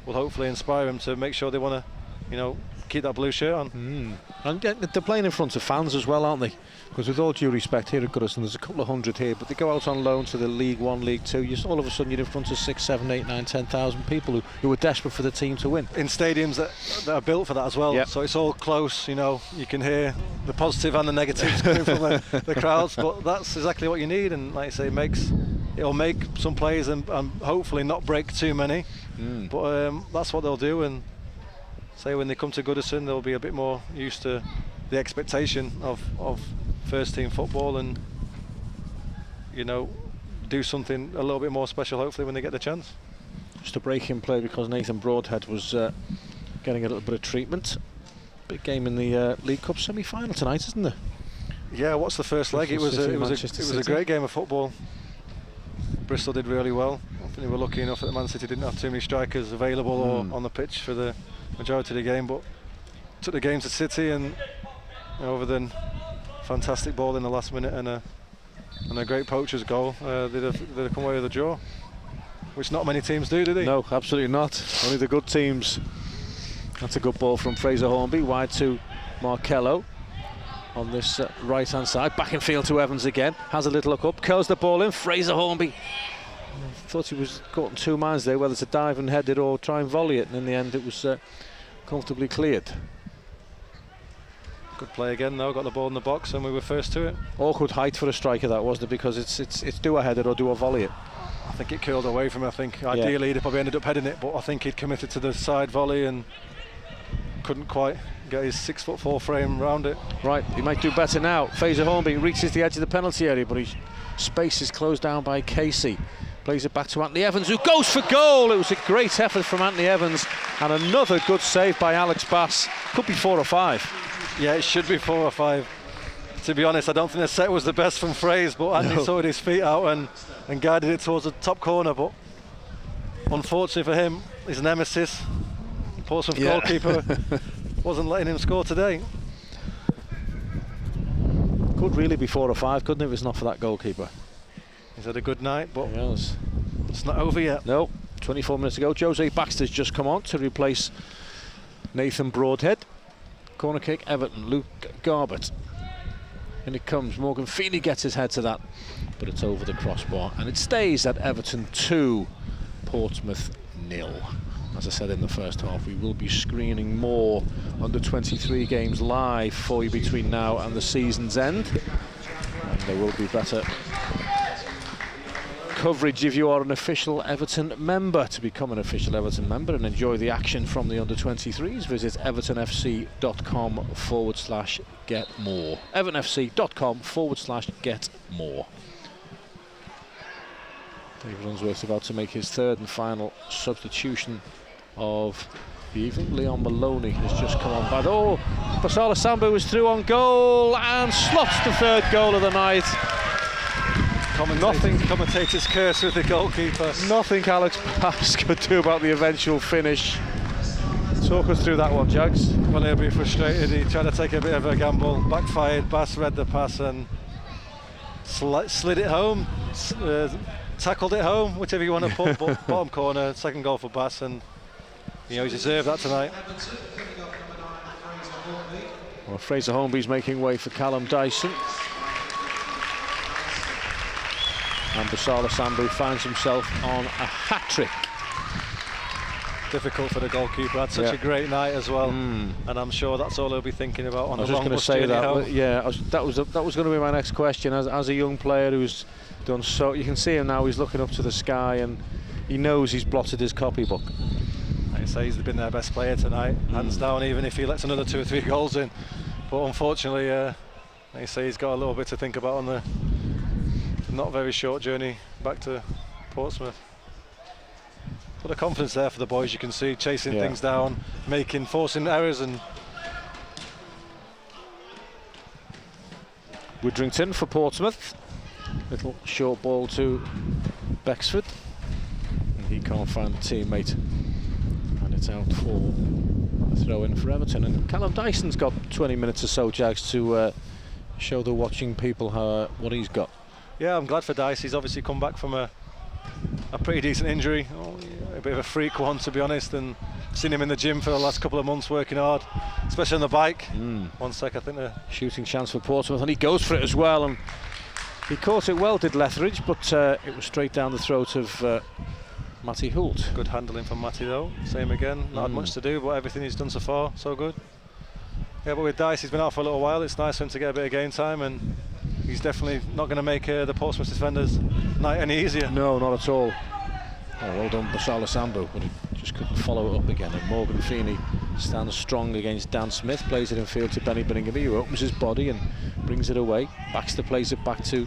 will hopefully inspire them to make sure they want to, you know, keep that blue shirt on. And they're playing in front of fans as well, aren't they? Because with all due respect, here at Goodison, there's a couple of hundred here, but they go out on loan to the League One, League Two. All of a sudden, you're in front of 6, 7, 8, 9, 10,000 people who are desperate for the team to win. In stadiums that are built for that as well. Yep. So it's all close. You know, you can hear the positive and the negatives coming from the crowds. But that's exactly what you need. And like I say, it'll make some players and hopefully not break too many. But that's what they'll do. And say when they come to Goodison, they'll be a bit more used to the expectation of first team football, and you know, do something a little bit more special hopefully when they get the chance. Just a break in play because Nathan Broadhead was getting a little bit of treatment. Big game in the League Cup semi-final tonight, isn't there? Yeah, what's the first leg? It was a great game of football. Bristol did really well. I think they were lucky enough that Man City didn't have too many strikers available or on the pitch for the majority of the game, but took the game to City, and other than fantastic ball in the last minute and a great poacher's goal, they'd come away with a draw, which not many teams do they? No, absolutely not. Only the good teams. That's a good ball from Fraser Hornby, wide to Markello on this right hand side, back in field to Evans again, has a little look up, curls the ball in. Fraser Hornby thought he was caught in two minds there, whether to dive and head it or try and volley it, and in the end it was comfortably cleared. Good play again though, got the ball in the box and we were first to it. Awkward height for a striker that, wasn't it, because it's do a head it or do a volley it. I think it curled away from him. I think ideally he'd probably ended up heading it, but I think he'd committed to the side volley and couldn't quite get his 6'4" frame round it. Right, he might do better now. Fraser Hornby reaches the edge of the penalty area, but his space is closed down by Casey. Plays it back to Anthony Evans, who goes for goal. It was a great effort from Anthony Evans, and another good save by Alex Bass. Could be 4 or 5. Yeah, it should be 4 or 5. To be honest, I don't think the set was the best from Fraser, but Anthony sorted his feet out and guided it towards the top corner. But unfortunately for him, his nemesis, Portsmouth goalkeeper, wasn't letting him score today. Could really be 4 or 5, couldn't it, if it's not for that goalkeeper? He's had a good night, but yes, it's not over yet. No, 24 minutes ago. Jose Baxter's just come on to replace Nathan Broadhead. Corner kick, Everton, Luke Garbett. And it comes, Morgan Feeney gets his head to that, but it's over the crossbar, and it stays at Everton 2, Portsmouth 0. As I said in the first half, we will be screening more under-23 games live for you between now and the season's end, and there will be better coverage if you are an official Everton member. To become an official Everton member and enjoy the action from the under-23s, visit evertonfc.com/get more. evertonfc.com/get more. David Unsworth about to make his third and final substitution of the evening. Leon Maloney has just come on by. Basala Sambou is through on goal and slots the third goal of the night. Commentator's curse with the goalkeeper. Nothing Alex Bass could do about the eventual finish. Talk us through that one, Jags. Well, he'll be frustrated. He tried to take a bit of a gamble, backfired. Bass read the pass and slid it home, tackled it home, whichever you want to put. But bottom corner, second goal for Bass, and you know, he deserved that tonight. Well, Fraser Hornby's making way for Callum Dyson. And Basala Sambou finds himself on a hat-trick. Difficult for the goalkeeper. Had such a great night as well, and I'm sure that's all he'll be thinking about on the long bus journey home. That was going to be my next question. As a young player who's done so, you can see him now. He's looking up to the sky, and he knows he's blotted his copybook. Like I say, he's been their best player tonight, hands down. Even if he lets another 2 or 3 goals in, but unfortunately, like I say, he's got a little bit to think about on the not very short journey back to Portsmouth. But the confidence there for the boys, you can see, chasing things down, forcing errors, and Widdrington for Portsmouth. Little short ball to Bexford. And he can't find a teammate. And it's out for a throw in for Everton. And Callum Dyson's got 20 minutes or so, Jags, to show the watching people what he's got. Yeah, I'm glad for Dice. He's obviously come back from a pretty decent injury. A bit of a freak one, to be honest. And seen him in the gym for the last couple of months working hard, especially on the bike. 1 sec, I think the shooting chance for Portsmouth, and he goes for it as well. And he caught it well, did Lethbridge, but it was straight down the throat of Matty Hoult. Good handling from Matty though. Same again. Not had much to do, but everything he's done so far, so good. Yeah, but with Dice, he's been out for a little while. It's nice for him to get a bit of game time, and he's definitely not going to make the Portsmouth defenders' night any easier. No, not at all. Oh, well done, Sambou, but he just couldn't follow it up again. And Morgan Feeney stands strong against Dan Smith, plays it in field to Benny Birmingham, who opens his body and brings it away. Baxter plays it back to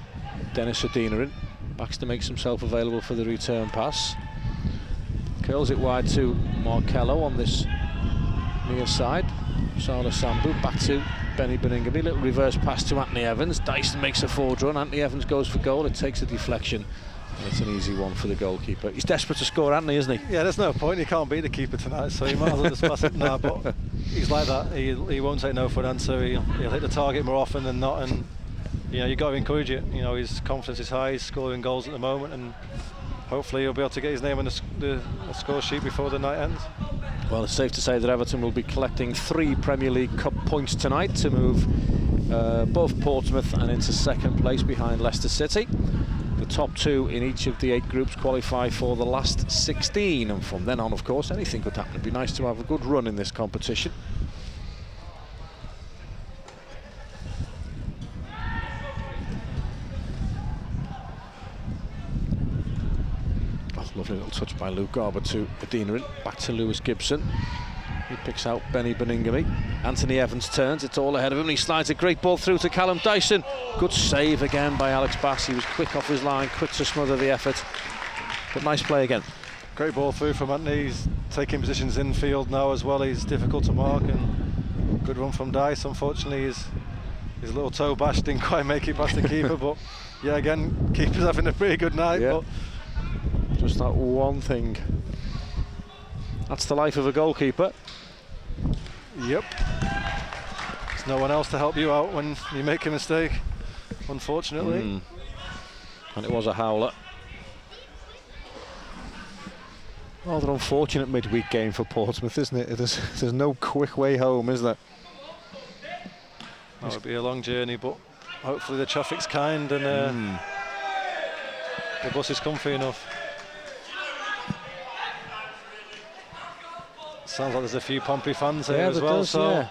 Dennis Adinarin. Baxter makes himself available for the return pass. Curls it wide to Markello on this near side. Sambou back to Benny Birmingham. Little reverse pass to Anthony Evans. Dyson makes a forward run. Anthony Evans goes for goal. It takes a deflection. And it's an easy one for the goalkeeper. He's desperate to score, Anthony, isn't he? Yeah, there's no point. He can't beat the keeper tonight, so he might as well just pass it now. But he's like that. He won't take no for an answer. He'll hit the target more often than not, and you've got to encourage it. His confidence is high. He's scoring goals at the moment, and hopefully he'll be able to get his name on the score sheet before the night ends. Well, it's safe to say that Everton will be collecting 3 Premier League Cup points tonight to move above Portsmouth and into second place behind Leicester City. The top 2 in each of the 8 groups qualify for the last 16, and from then on, of course, anything could happen. It'd be nice to have a good run in this competition. Lovely little touch by Luke Garber to Adinarin, back to Lewis Gibson. He picks out Benny Birmingham. Anthony Evans turns, it's all ahead of him, and he slides a great ball through to Callum Dyson. Good save again by Alex Bass. He was quick off his line, quick to smother the effort, but nice play again. Great ball through from Anthony. He's taking positions infield now as well. He's difficult to mark, and good run from Dice. Unfortunately, his little toe bash didn't quite make it past the keeper, but yeah, again, keeper's having a pretty good night. Yeah. But just that one thing. That's the life of a goalkeeper. Yep. There's no one else to help you out when you make a mistake, unfortunately. And it was a howler. Rather unfortunate midweek game for Portsmouth, isn't it? There's no quick way home, is there? That would be a long journey, but hopefully the traffic's kind and the bus is comfy enough. Sounds like there's a few Pompey fans here as well, so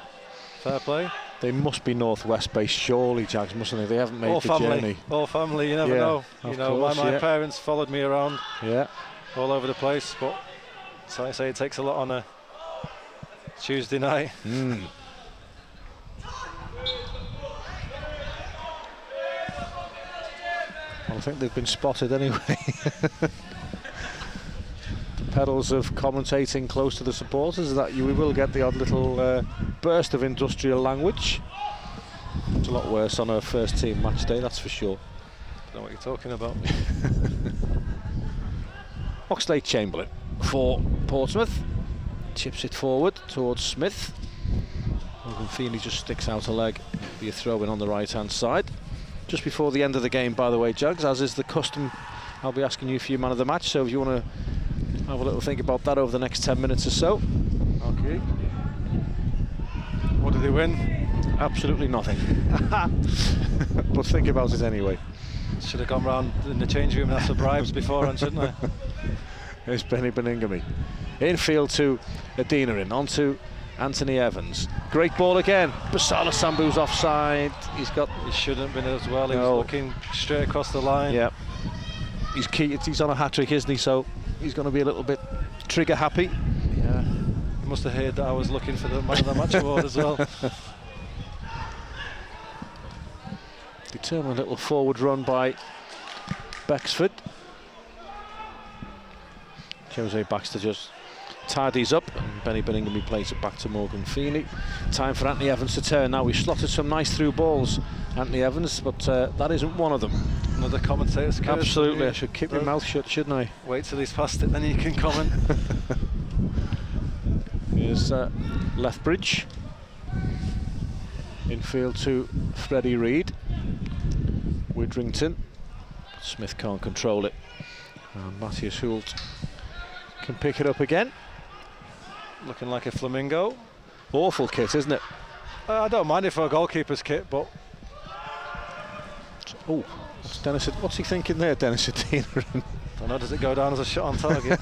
fair play. They must be Northwest based, surely, Jags, mustn't they? They haven't made the journey. All family, you never know. My parents followed me around all over the place, but so I say it takes a lot on a Tuesday night. I think they've been spotted anyway. Pedals of commentating close to the supporters is that we will get the odd little burst of industrial language. It's a lot worse on a first team match day, that's for sure. Don't know what you're talking about. Oxlade Chamberlain for Portsmouth. Chips it forward towards Smith. Morgan Feeney just sticks out a leg. It'll be a throw in on the right hand side. Just before the end of the game, by the way, Jugs, as is the custom, I'll be asking you for your man of the match, so if you want to have a little think about that over the next 10 minutes or so. Okay. What did they win? Absolutely nothing. But think about it anyway. Should have gone round in the change room and asked for bribes beforehand, shouldn't I? Here's Benny Birmingham. Infield to Adinarin, on to Anthony Evans. Great ball again. Sambou's offside. He shouldn't have been as well. He was looking straight across the line. Yeah. He's on a hat-trick, isn't he? So he's going to be a little bit trigger happy. Yeah. He must have heard that I was looking for the man of the match award as well. Determined little forward run by Bexford. Jose Baxter just tidies up, and Benny Birmingham, he plays it back to Morgan Feeney. Time for Anthony Evans to turn now. We've slotted some nice through balls Anthony Evans, but that isn't one of them. Another commentator's curse. Absolutely, I should keep my mouth shut, shouldn't I? Wait till he's past it, then you can comment. Here's Lethbridge. Infield to Freddie Reid. Widrington. Smith can't control it. And Matthias Hult can pick it up again. Looking like a flamingo. Awful kit, isn't it? I don't mind it for a goalkeeper's kit, but... Oh, what's he thinking there, Dennis Adina? Don't know, does it go down as a shot on target?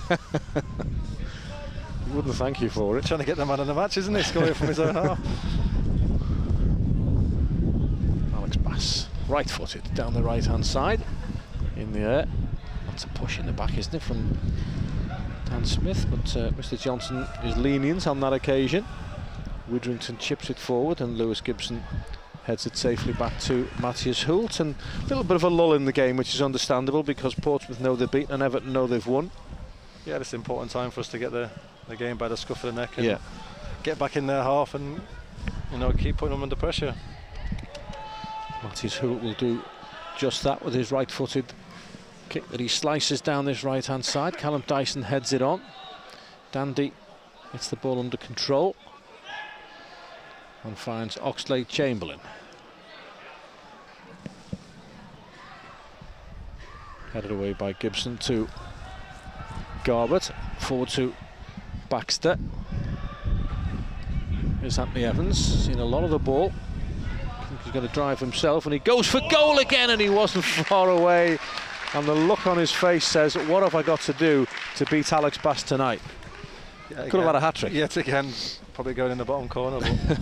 He wouldn't thank you for it. Trying to get the man of the match, isn't he? Scoring from his own half. Alex Bass, right-footed, down the right-hand side. In the air. That's a push in the back, isn't it, from Dan Smith, but Mr. Johnson is lenient on that occasion. Widrington chips it forward and Lewis Gibson heads it safely back to Matthias Hult, and a little bit of a lull in the game, which is understandable because Portsmouth know they're beaten and Everton know they've won. Yeah, it's an important time for us to get the game by the scruff of the neck and get back in their half and, you know, keep putting them under pressure. Matthias Hult will do just that with his right-footed kick that he slices down this right-hand side. Callum Dyson heads it on. Dandy gets the ball under control and finds Oxlade Chamberlain. Headed away by Gibson to Garbett, forward to Baxter. Here's Anthony Evans, seen a lot of the ball. I think he's going to drive himself, and he goes for goal again, and he wasn't far away. And the look on his face says, what have I got to do to beat Alex Bass tonight? Yeah, could have had a hat-trick. Yet again, probably going in the bottom corner, but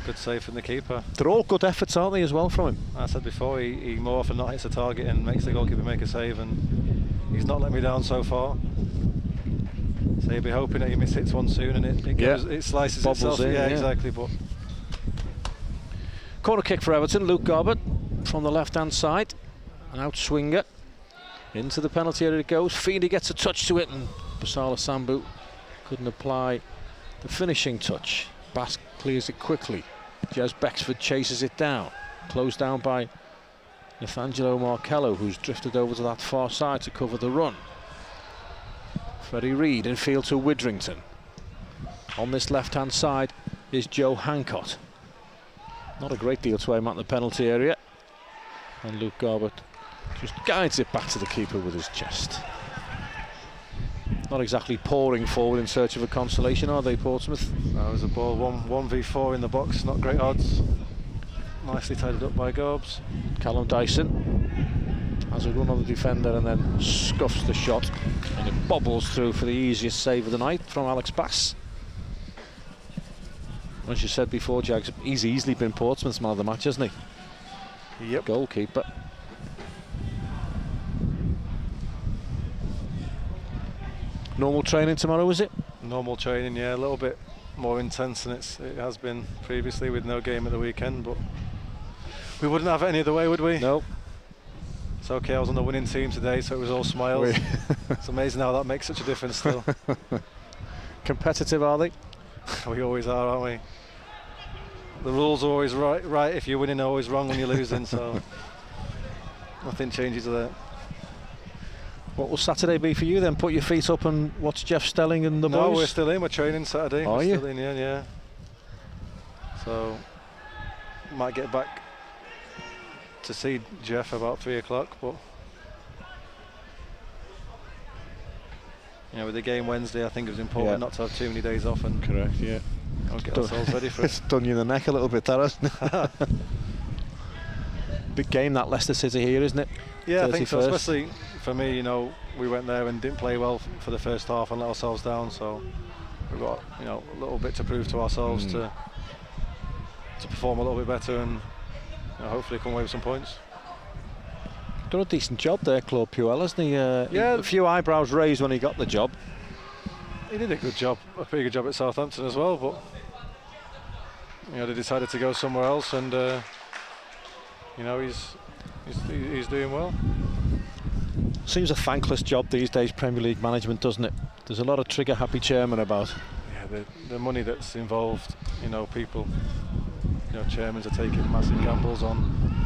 good save from the keeper. They're all good efforts, aren't they, as well, from him? I said before, he more often not hits a target and makes the goalkeeper make a save, and he's not let me down so far. So you'll be hoping that he hits one soon and it slices itself. Yeah, exactly. But corner kick for Everton. Luke Garbett from the left-hand side, an out swinger into the penalty area it goes. Feeney gets a touch to it, and Basala Sambou couldn't apply the finishing touch. Bass clears it quickly. Jez Bexford chases it down, closed down by Nathangelo Markello, who's drifted over to that far side to cover the run. Freddie Reid in field to Widrington. On this left-hand side is Joe Hancock. Not a great deal to aim at the penalty area. And Luke Garbett just guides it back to the keeper with his chest. Not exactly pouring forward in search of a consolation, are they, Portsmouth? That was a ball 1v4 in the box, not great odds. Nicely tidied up by Garbs. Callum Dyson has a run on the defender and then scuffs the shot, and it bobbles through for the easiest save of the night from Alex Bass. As you said before, Jags, he's easily been Portsmouth's man of the match, hasn't he? Yep. Goalkeeper. Normal training tomorrow, is it? Normal training, yeah, a little bit more intense than it has been previously with no game at the weekend, but we wouldn't have it any other way, would we? No. It's okay, I was on the winning team today, so it was all smiles. It's amazing how that makes such a difference still. Competitive, are they? We always are, aren't we? The rules are always right if you're winning, always wrong when you're losing, so nothing changes there. What will Saturday be for you then? Put your feet up and watch Jeff Stelling and the boys? No, we're still in. We're training Saturday. Are you? Still in, yeah. So might get back to see Jeff about 3 o'clock, but you know, with the game Wednesday, I think it was important not to have too many days off and correct, yeah. Get ourselves ready for it. It's done you in the neck a little bit, that hasn't it? Big game, that Leicester City here, isn't it? Yeah, 31st. I think so, especially for me, you know, we went there and didn't play well for the first half and let ourselves down, so we've got, you know, a little bit to prove to ourselves to perform a little bit better and, you know, hopefully come away with some points. Done a decent job there, Claude Puel, hasn't he? Yeah. A few eyebrows raised when he got the job. He did a good job, a pretty good job at Southampton as well, but you know, they decided to go somewhere else, and you know, he's doing well. Seems a thankless job these days, Premier League management, doesn't it? There's a lot of trigger-happy chairmen about. Yeah, the money that's involved, you know, people, you know, chairmen are taking massive gambles on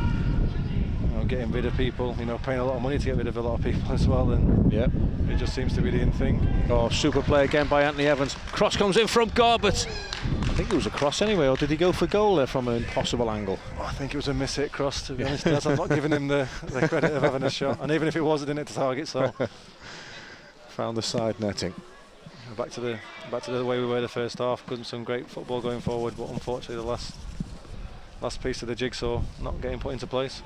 getting rid of people, you know, paying a lot of money to get rid of a lot of people as well, and yeah, it just seems to be the in thing. Oh, super play again by Anthony Evans. Cross comes in from Garbett. I think it was a cross anyway, or did he go for goal there from an impossible angle? I think it was a miss-hit cross, to be honest. I'm not giving him the credit of having a shot, and even if it was, it didn't hit the target. So found the side netting. back to the way we were the first half. Some great football going forward, but unfortunately the last piece of the jigsaw not getting put into place.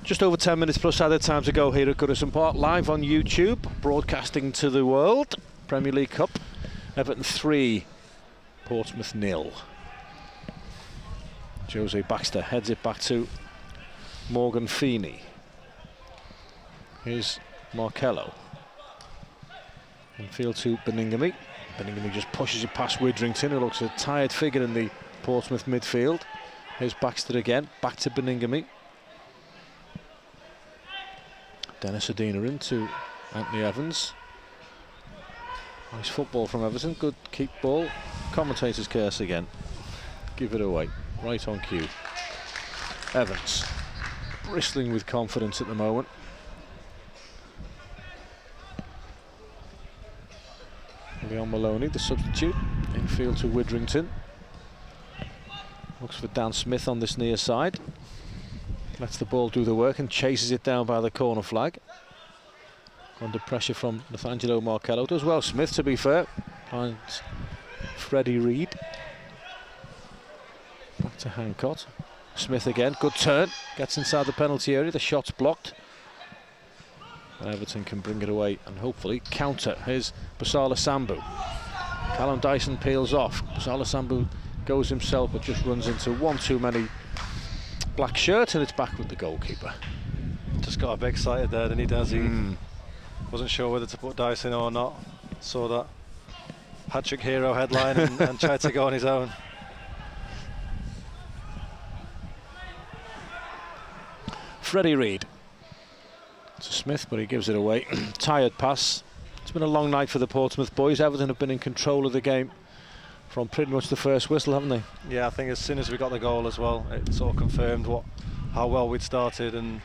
Just over 10 minutes plus added time to go here at Goodison Park, live on YouTube, broadcasting to the world. Premier League Cup, Everton 3, Portsmouth 0. Jose Baxter heads it back to Morgan Feeney. Here's Markello. Infield to Beningame. Beningame just pushes it past Widrington, who looks a tired figure in the Portsmouth midfield. Here's Baxter again, back to Beningame. Dennis Adina into Anthony Evans. Nice football from Everton, good keep ball. Commentator's curse again. Give it away, right on cue. Evans, bristling with confidence at the moment. Leon Maloney, the substitute, infield to Widrington. Looks for Dan Smith on this near side. Lets the ball do the work and chases it down by the corner flag. Under pressure from Nathaniel Markello. Does well Smith, to be fair. Finds Freddie Reid. Back to Hancott. Smith again, good turn. Gets inside the penalty area, the shot's blocked. And Everton can bring it away and hopefully counter. Here's Basala Sambou. Callum Dyson peels off. Basala Sambou goes himself but just runs into one too many black shirt, and it's back with the goalkeeper. Just got a bit excited there, didn't he, Dazzy? Wasn't sure whether to put Dyson or not. Saw that hat-trick hero headline and tried to go on his own. Freddie Reid to Smith, but he gives it away. Tired pass. It's been a long night for the Portsmouth boys. Everton have been in control of the game from pretty much the first whistle, haven't they? Yeah, I think as soon as we got the goal as well, it sort of confirmed how well we'd started, and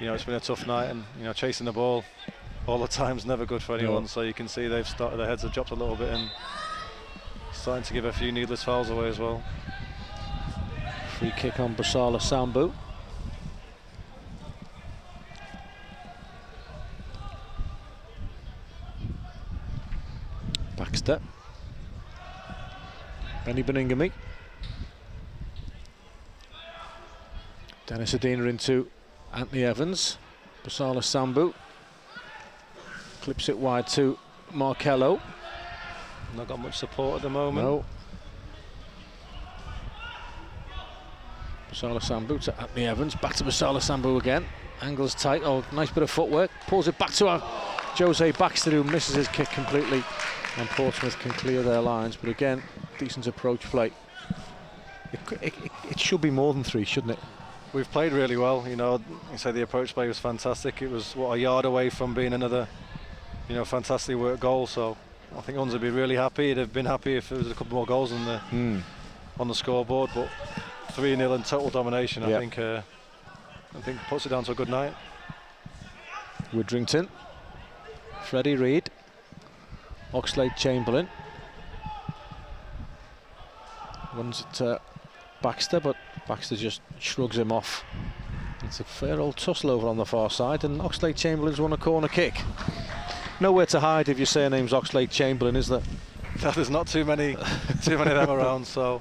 you know, it's been a tough night, and you know, chasing the ball all the time's never good for anyone. So you can see their heads have dropped a little bit and starting to give a few needless fouls away as well. Free kick on Basala Sambou. Baxter. Benny Beningame. Dennis Adina into Anthony Evans. Basala Sambou clips it wide to Markello. Not got much support at the moment. No. Basala Sambou to Anthony Evans. Back to Basala Sambou again. Angles tight. Oh, nice bit of footwork. Pulls it back to Jose Baxter, who misses his kick completely. And Portsmouth can clear their lines, but again, decent approach play. It should be more than 3, shouldn't it? We've played really well, you know. You say the approach play was fantastic. It was, what, a yard away from being another, you know, fantastically worked goal. So I think Uns would be really happy. He'd have been happy if there was a couple more goals on the scoreboard. But 3-0 and total domination, I think puts it down to a good night. Widrington, Freddie Reid. Oxlade-Chamberlain runs it to Baxter, but Baxter just shrugs him off. It's a fair old tussle over on the far side, and Oxlade-Chamberlain's won a corner kick. Nowhere to hide if your surname's Oxlade-Chamberlain, is there? No, there's not too many of them around. So,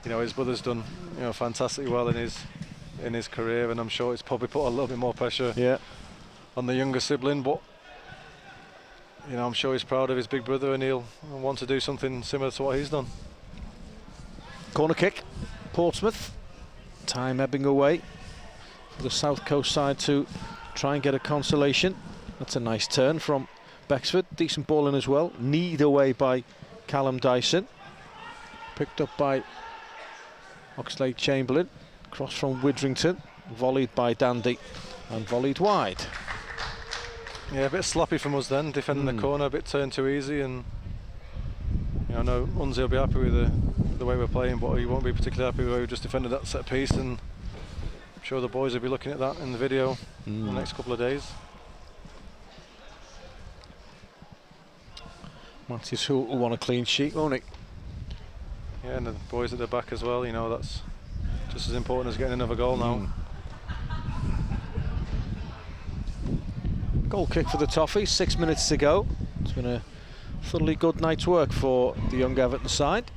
you know, his brother's done, you know, fantastically well in his career, and I'm sure it's probably put a little bit more pressure on the younger sibling, but you know, I'm sure he's proud of his big brother, and he'll want to do something similar to what he's done. Corner kick, Portsmouth. Time ebbing away for the South Coast side to try and get a consolation. That's a nice turn from Bexford. Decent ball in as well. Kneed away by Callum Dyson. Picked up by Oxlade-Chamberlain. Cross from Widrington. Volleyed by Dandy and volleyed wide. Yeah, a bit sloppy from us then, defending the corner, a bit turned too easy, and you know, I know Unzi will be happy with the way we're playing, but he won't be particularly happy with the way we just defended that set piece, and I'm sure the boys will be looking at that in the video in the next couple of days. Matthews who will want a clean sheet, won't he? Yeah, and the boys at the back as well, you know, that's just as important as getting another goal now. Goal kick for the Toffees, 6 minutes to go. It's been a thoroughly good night's work for the young Everton side.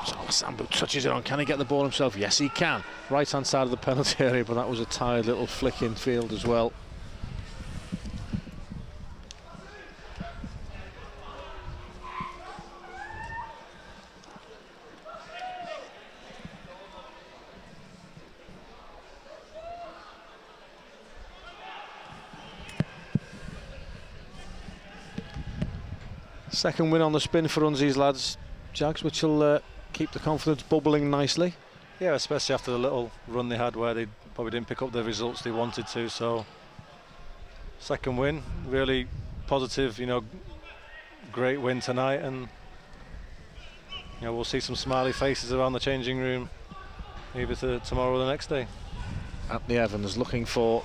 So Sambou touches it on. Can he get the ball himself? Yes, he can. Right hand side of the penalty area, but that was a tired little flick in field as well. Second win on the spin for Unzi's lads, Jags, which will keep the confidence bubbling nicely. Yeah, especially after the little run they had where they probably didn't pick up the results they wanted to. So, second win, really positive, you know, great win tonight, and you know, we'll see some smiley faces around the changing room either tomorrow or the next day. Anthony Evans looking for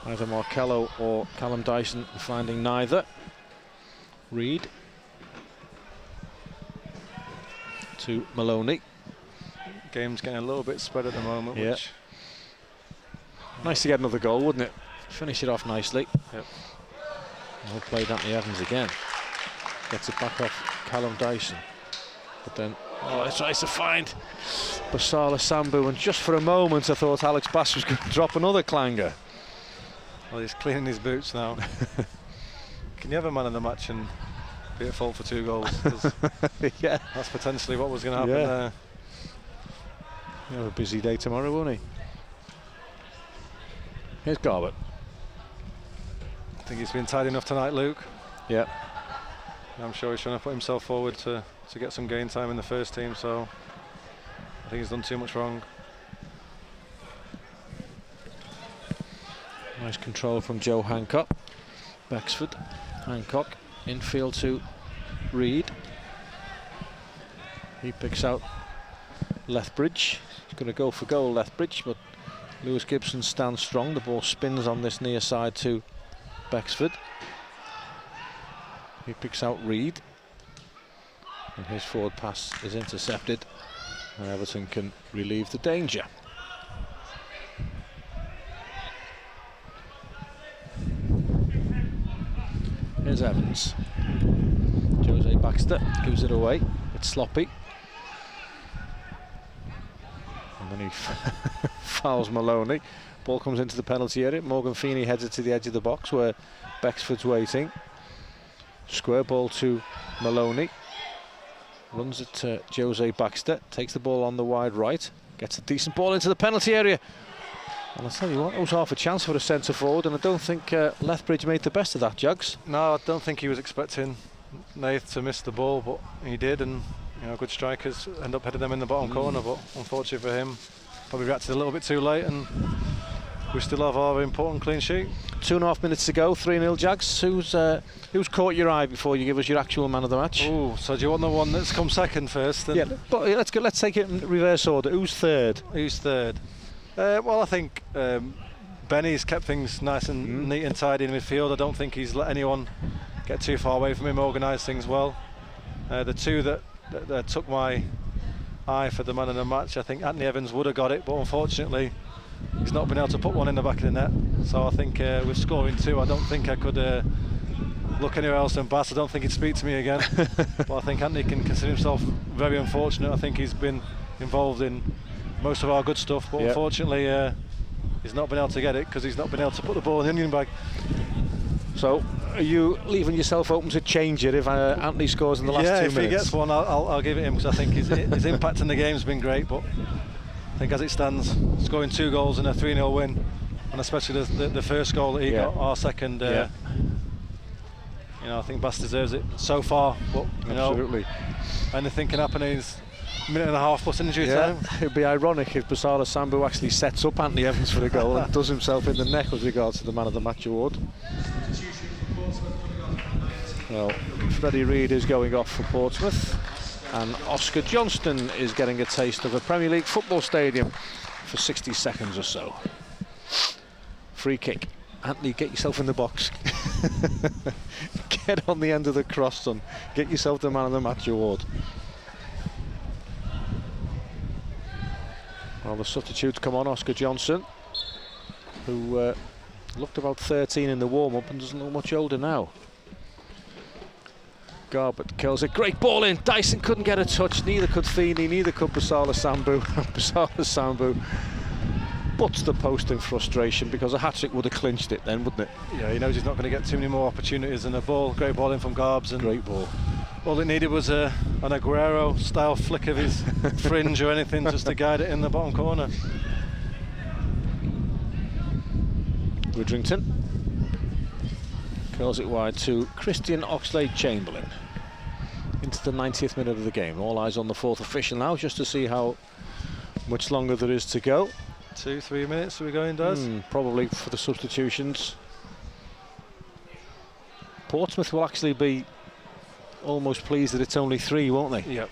either Markello or Callum Dyson, finding neither. Reed to Maloney. Game's getting a little bit spread at the moment. Yeah. Which nice to get another goal, wouldn't it? Finish it off nicely. Yep. Well played, Anthony Evans again. Gets it back off Callum Dyson. But then, it tries to find Basala Sambou, and just for a moment I thought Alex Bass was going to drop another clanger. Well, he's cleaning his boots now. Can you have a man in the match and be at fault for 2 goals? Yeah. That's potentially what was going to happen there. He'll have a busy day tomorrow, won't he? Here's Garbutt. I think he's been tidy enough tonight, Luke. Yeah. I'm sure he's trying to put himself forward to get some game time in the first team, so I think he's done too much wrong. Nice control from Joe Hancock. Bexford. Hancock infield to Reed. He picks out Lethbridge. He's going to go for goal, Lethbridge, but Lewis Gibson stands strong. The ball spins on this near side to Bexford. He picks out Reed, and his forward pass is intercepted, and Everton can relieve the danger. Here's Evans. Jose Baxter gives it away. It's sloppy. And then he fouls Maloney. Ball comes into the penalty area. Morgan Feeney heads it to the edge of the box where Bexford's waiting. Square ball to Maloney. Runs it to Jose Baxter. Takes the ball on the wide right. Gets a decent ball into the penalty area. And I'll tell you what, it was half a chance for a centre forward, and I don't think Lethbridge made the best of that, Jugs. No, I don't think he was expecting Nath to miss the ball, but he did, and you know, good strikers end up heading them in the bottom corner, but unfortunately for him, probably reacted a little bit too late, and we still have our important clean sheet. 2.5 minutes to go, 3-0 Jags. Who's caught your eye before you give us your actual man of the match? Oh, so do you want the one that's come second first? Yeah, but let's take it in reverse order. Who's third? Who's third? Well, I think Benny's kept things nice and neat and tidy in midfield. I don't think he's let anyone get too far away from him, organised things well. The two that took my eye for the man of the match, I think Anthony Evans would have got it, but unfortunately he's not been able to put one in the back of the net. So I think with scoring 2, I don't think I could look anywhere else than Bass. I don't think he'd speak to me again. But I think Anthony can consider himself very unfortunate. I think he's been involved in most of our good stuff, but unfortunately he's not been able to get it because he's not been able to put the ball in the onion bag. So are you leaving yourself open to change it if Anthony scores in the last 2 minutes? Yeah, if he gets one, I'll give it him, because I think his impact in the game's been great, but I think as it stands, scoring 2 goals in a 3-0 win, and especially the first goal that he got, our second, you know, I think Bass deserves it so far, but you absolutely know, anything can happen in his minute and a half plus injury time. It would be ironic if Basala Sambou actually sets up Anthony Evans for a goal and does himself in the neck with regards to the man of the match award. Well, Freddie Reid is going off for Portsmouth. And Oscar Johnston is getting a taste of a Premier League football stadium for 60 seconds or so. Free kick. Anthony, get yourself in the box. Get on the end of the cross, son. Get yourself the man of the match award. Well, the substitutes come on. Oscar Johnson, who looked about 13 in the warm-up and doesn't look much older now. Garbett kills it. Great ball in. Dyson couldn't get a touch. Neither could Feeney. Neither could Basala Sambou. Basala Sambou butts the post in frustration, because a hat-trick would have clinched it then, wouldn't it? Yeah, he knows he's not going to get too many more opportunities. And a ball, great ball in from Garbs. And great ball. All it needed was an Aguero-style flick of his fringe or anything just to guide it in the bottom corner. Widrington curls it wide to Christian Oxlade-Chamberlain into the 90th minute of the game. All eyes on the fourth official now, just to see how much longer there is to go. 2-3 minutes are we going, Daz? Probably for the substitutions. Portsmouth will actually be almost pleased that it's only 3, won't they? Yep.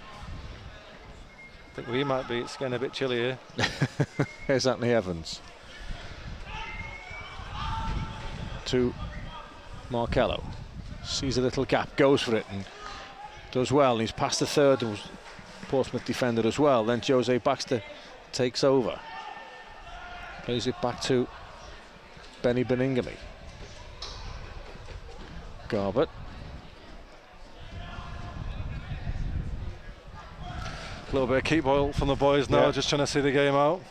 I think we might be. It's getting a bit chilly here. Here's Anthony Evans to Markello. Sees a little gap, goes for it and does well. And he's past the third Portsmouth defender as well. Then Jose Baxter takes over. Plays it back to Benny Beningame. Garbett. A little bit of keep ball from the boys now, just trying to see the game out.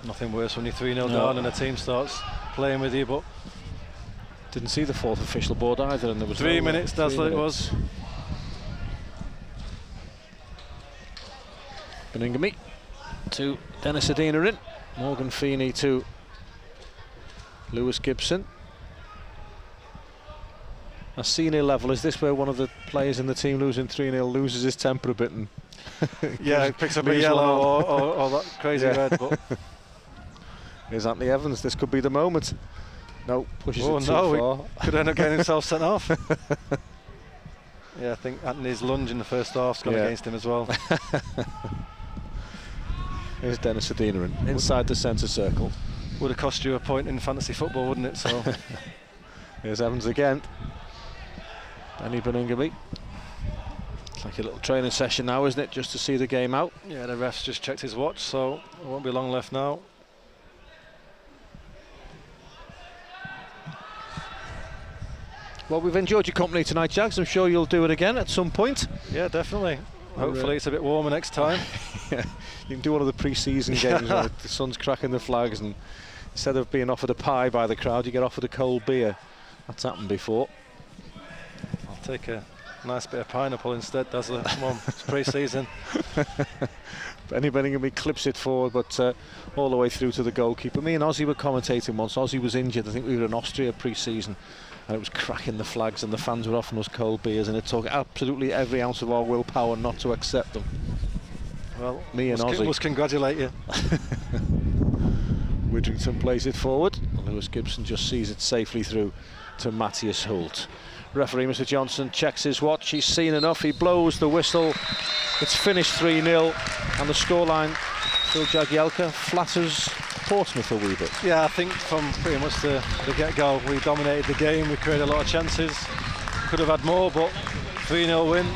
Nothing worse when you're 3-0 down and a team starts playing with you, but didn't see the fourth official board either, and there was 3 minutes, that's what it was. Beningame to Dennis Adeniran. Morgan Feeney to Lewis Gibson. A senior level, is this where one of the players in the team losing 3-0 loses his temper a bit and yeah, picks up a yellow or that crazy red? But here's Anthony Evans. This could be the moment. No, pushes it too far. He could end up getting himself sent off. Yeah, I think Anthony's lunge in the first half's gone against him as well. Here's Dennis Adeniran inside the centre circle. Would have cost you a point in fantasy football, wouldn't it? So here's Evans again. Benny Beningame. It's like a little training session now, isn't it? Just to see the game out. Yeah, the ref's just checked his watch, so it won't be long left now. Well, we've enjoyed your company tonight, Jags. I'm sure you'll do it again at some point. Yeah, definitely. Hopefully it's a bit warmer next time. Yeah, you can do one of the pre-season games where the sun's cracking the flags, and instead of being offered a pie by the crowd, you get offered a cold beer. That's happened before. I'll take a nice bit of pineapple instead, Dazzler. Come on, it's pre-season. Benny Beningame clips it forward, but all the way through to the goalkeeper. Me and Ozzy were commentating once. Ozzy was injured. I think we were in Austria pre-season, and it was cracking the flags, and the fans were offering us cold beers, and it took absolutely every ounce of our willpower not to accept them. Well, me and Ozzy must congratulate you. Widrington plays it forward. Lewis Gibson just sees it safely through to Matthias Hult. Referee Mr Johnson checks his watch. He's seen enough. He blows the whistle. It's finished 3-0, and the scoreline, Phil Jagielka, flatters Portsmouth a wee bit. Yeah, I think from pretty much the get-go, we dominated the game. We created a lot of chances. Could have had more, but 3-0 win.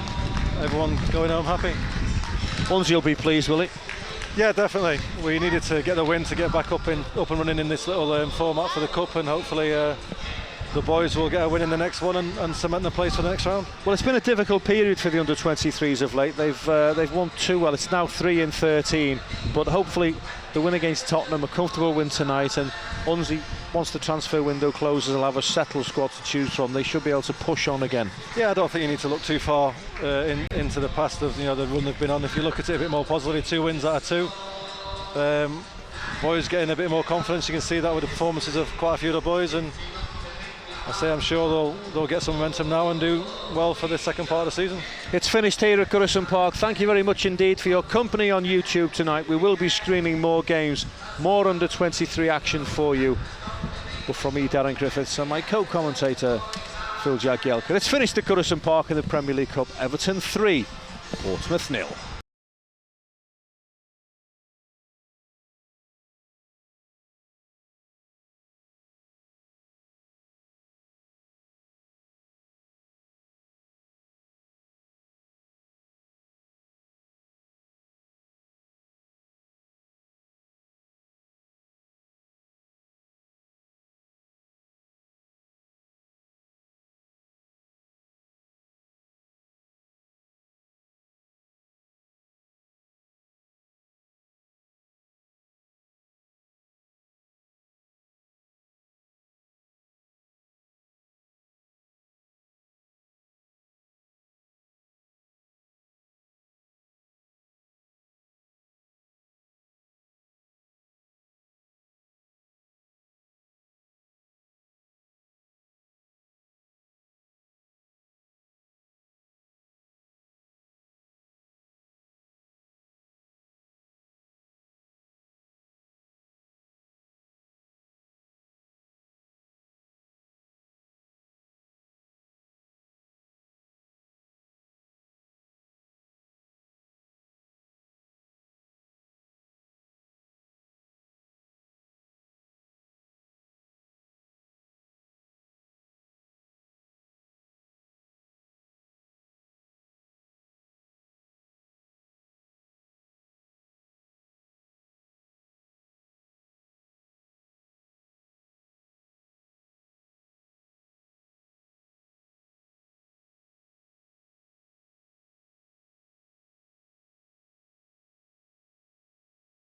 Everyone going home happy. Munzi will be pleased, will he? Yeah, definitely. We needed to get the win to get back up and running in this little format for the cup, and hopefully the boys will get a win in the next one and cement the place for the next round. Well, it's been a difficult period for the under-23s of late. They've won 2. Well, it's now 3 in 13, but hopefully the win against Tottenham, a comfortable win tonight, and Munzi, once the transfer window closes, will have a settled squad to choose from. They should be able to push on again. Yeah, I don't think you need to look too far into the past of the run they've been on. If you look at it a bit more positively, 2 wins out of 2. Boys getting a bit more confidence. You can see that with the performances of quite a few of the boys, and I'm sure they'll get some momentum now and do well for the second part of the season. It's finished here at Goodison Park. Thank you very much indeed for your company on YouTube tonight. We will be screening more games, more under-23 action for you. But from me, Darren Griffiths, and my co-commentator, Phil Phil Jagielka. It's finished at Goodison Park in the Premier League Cup. Everton 3, Portsmouth 0.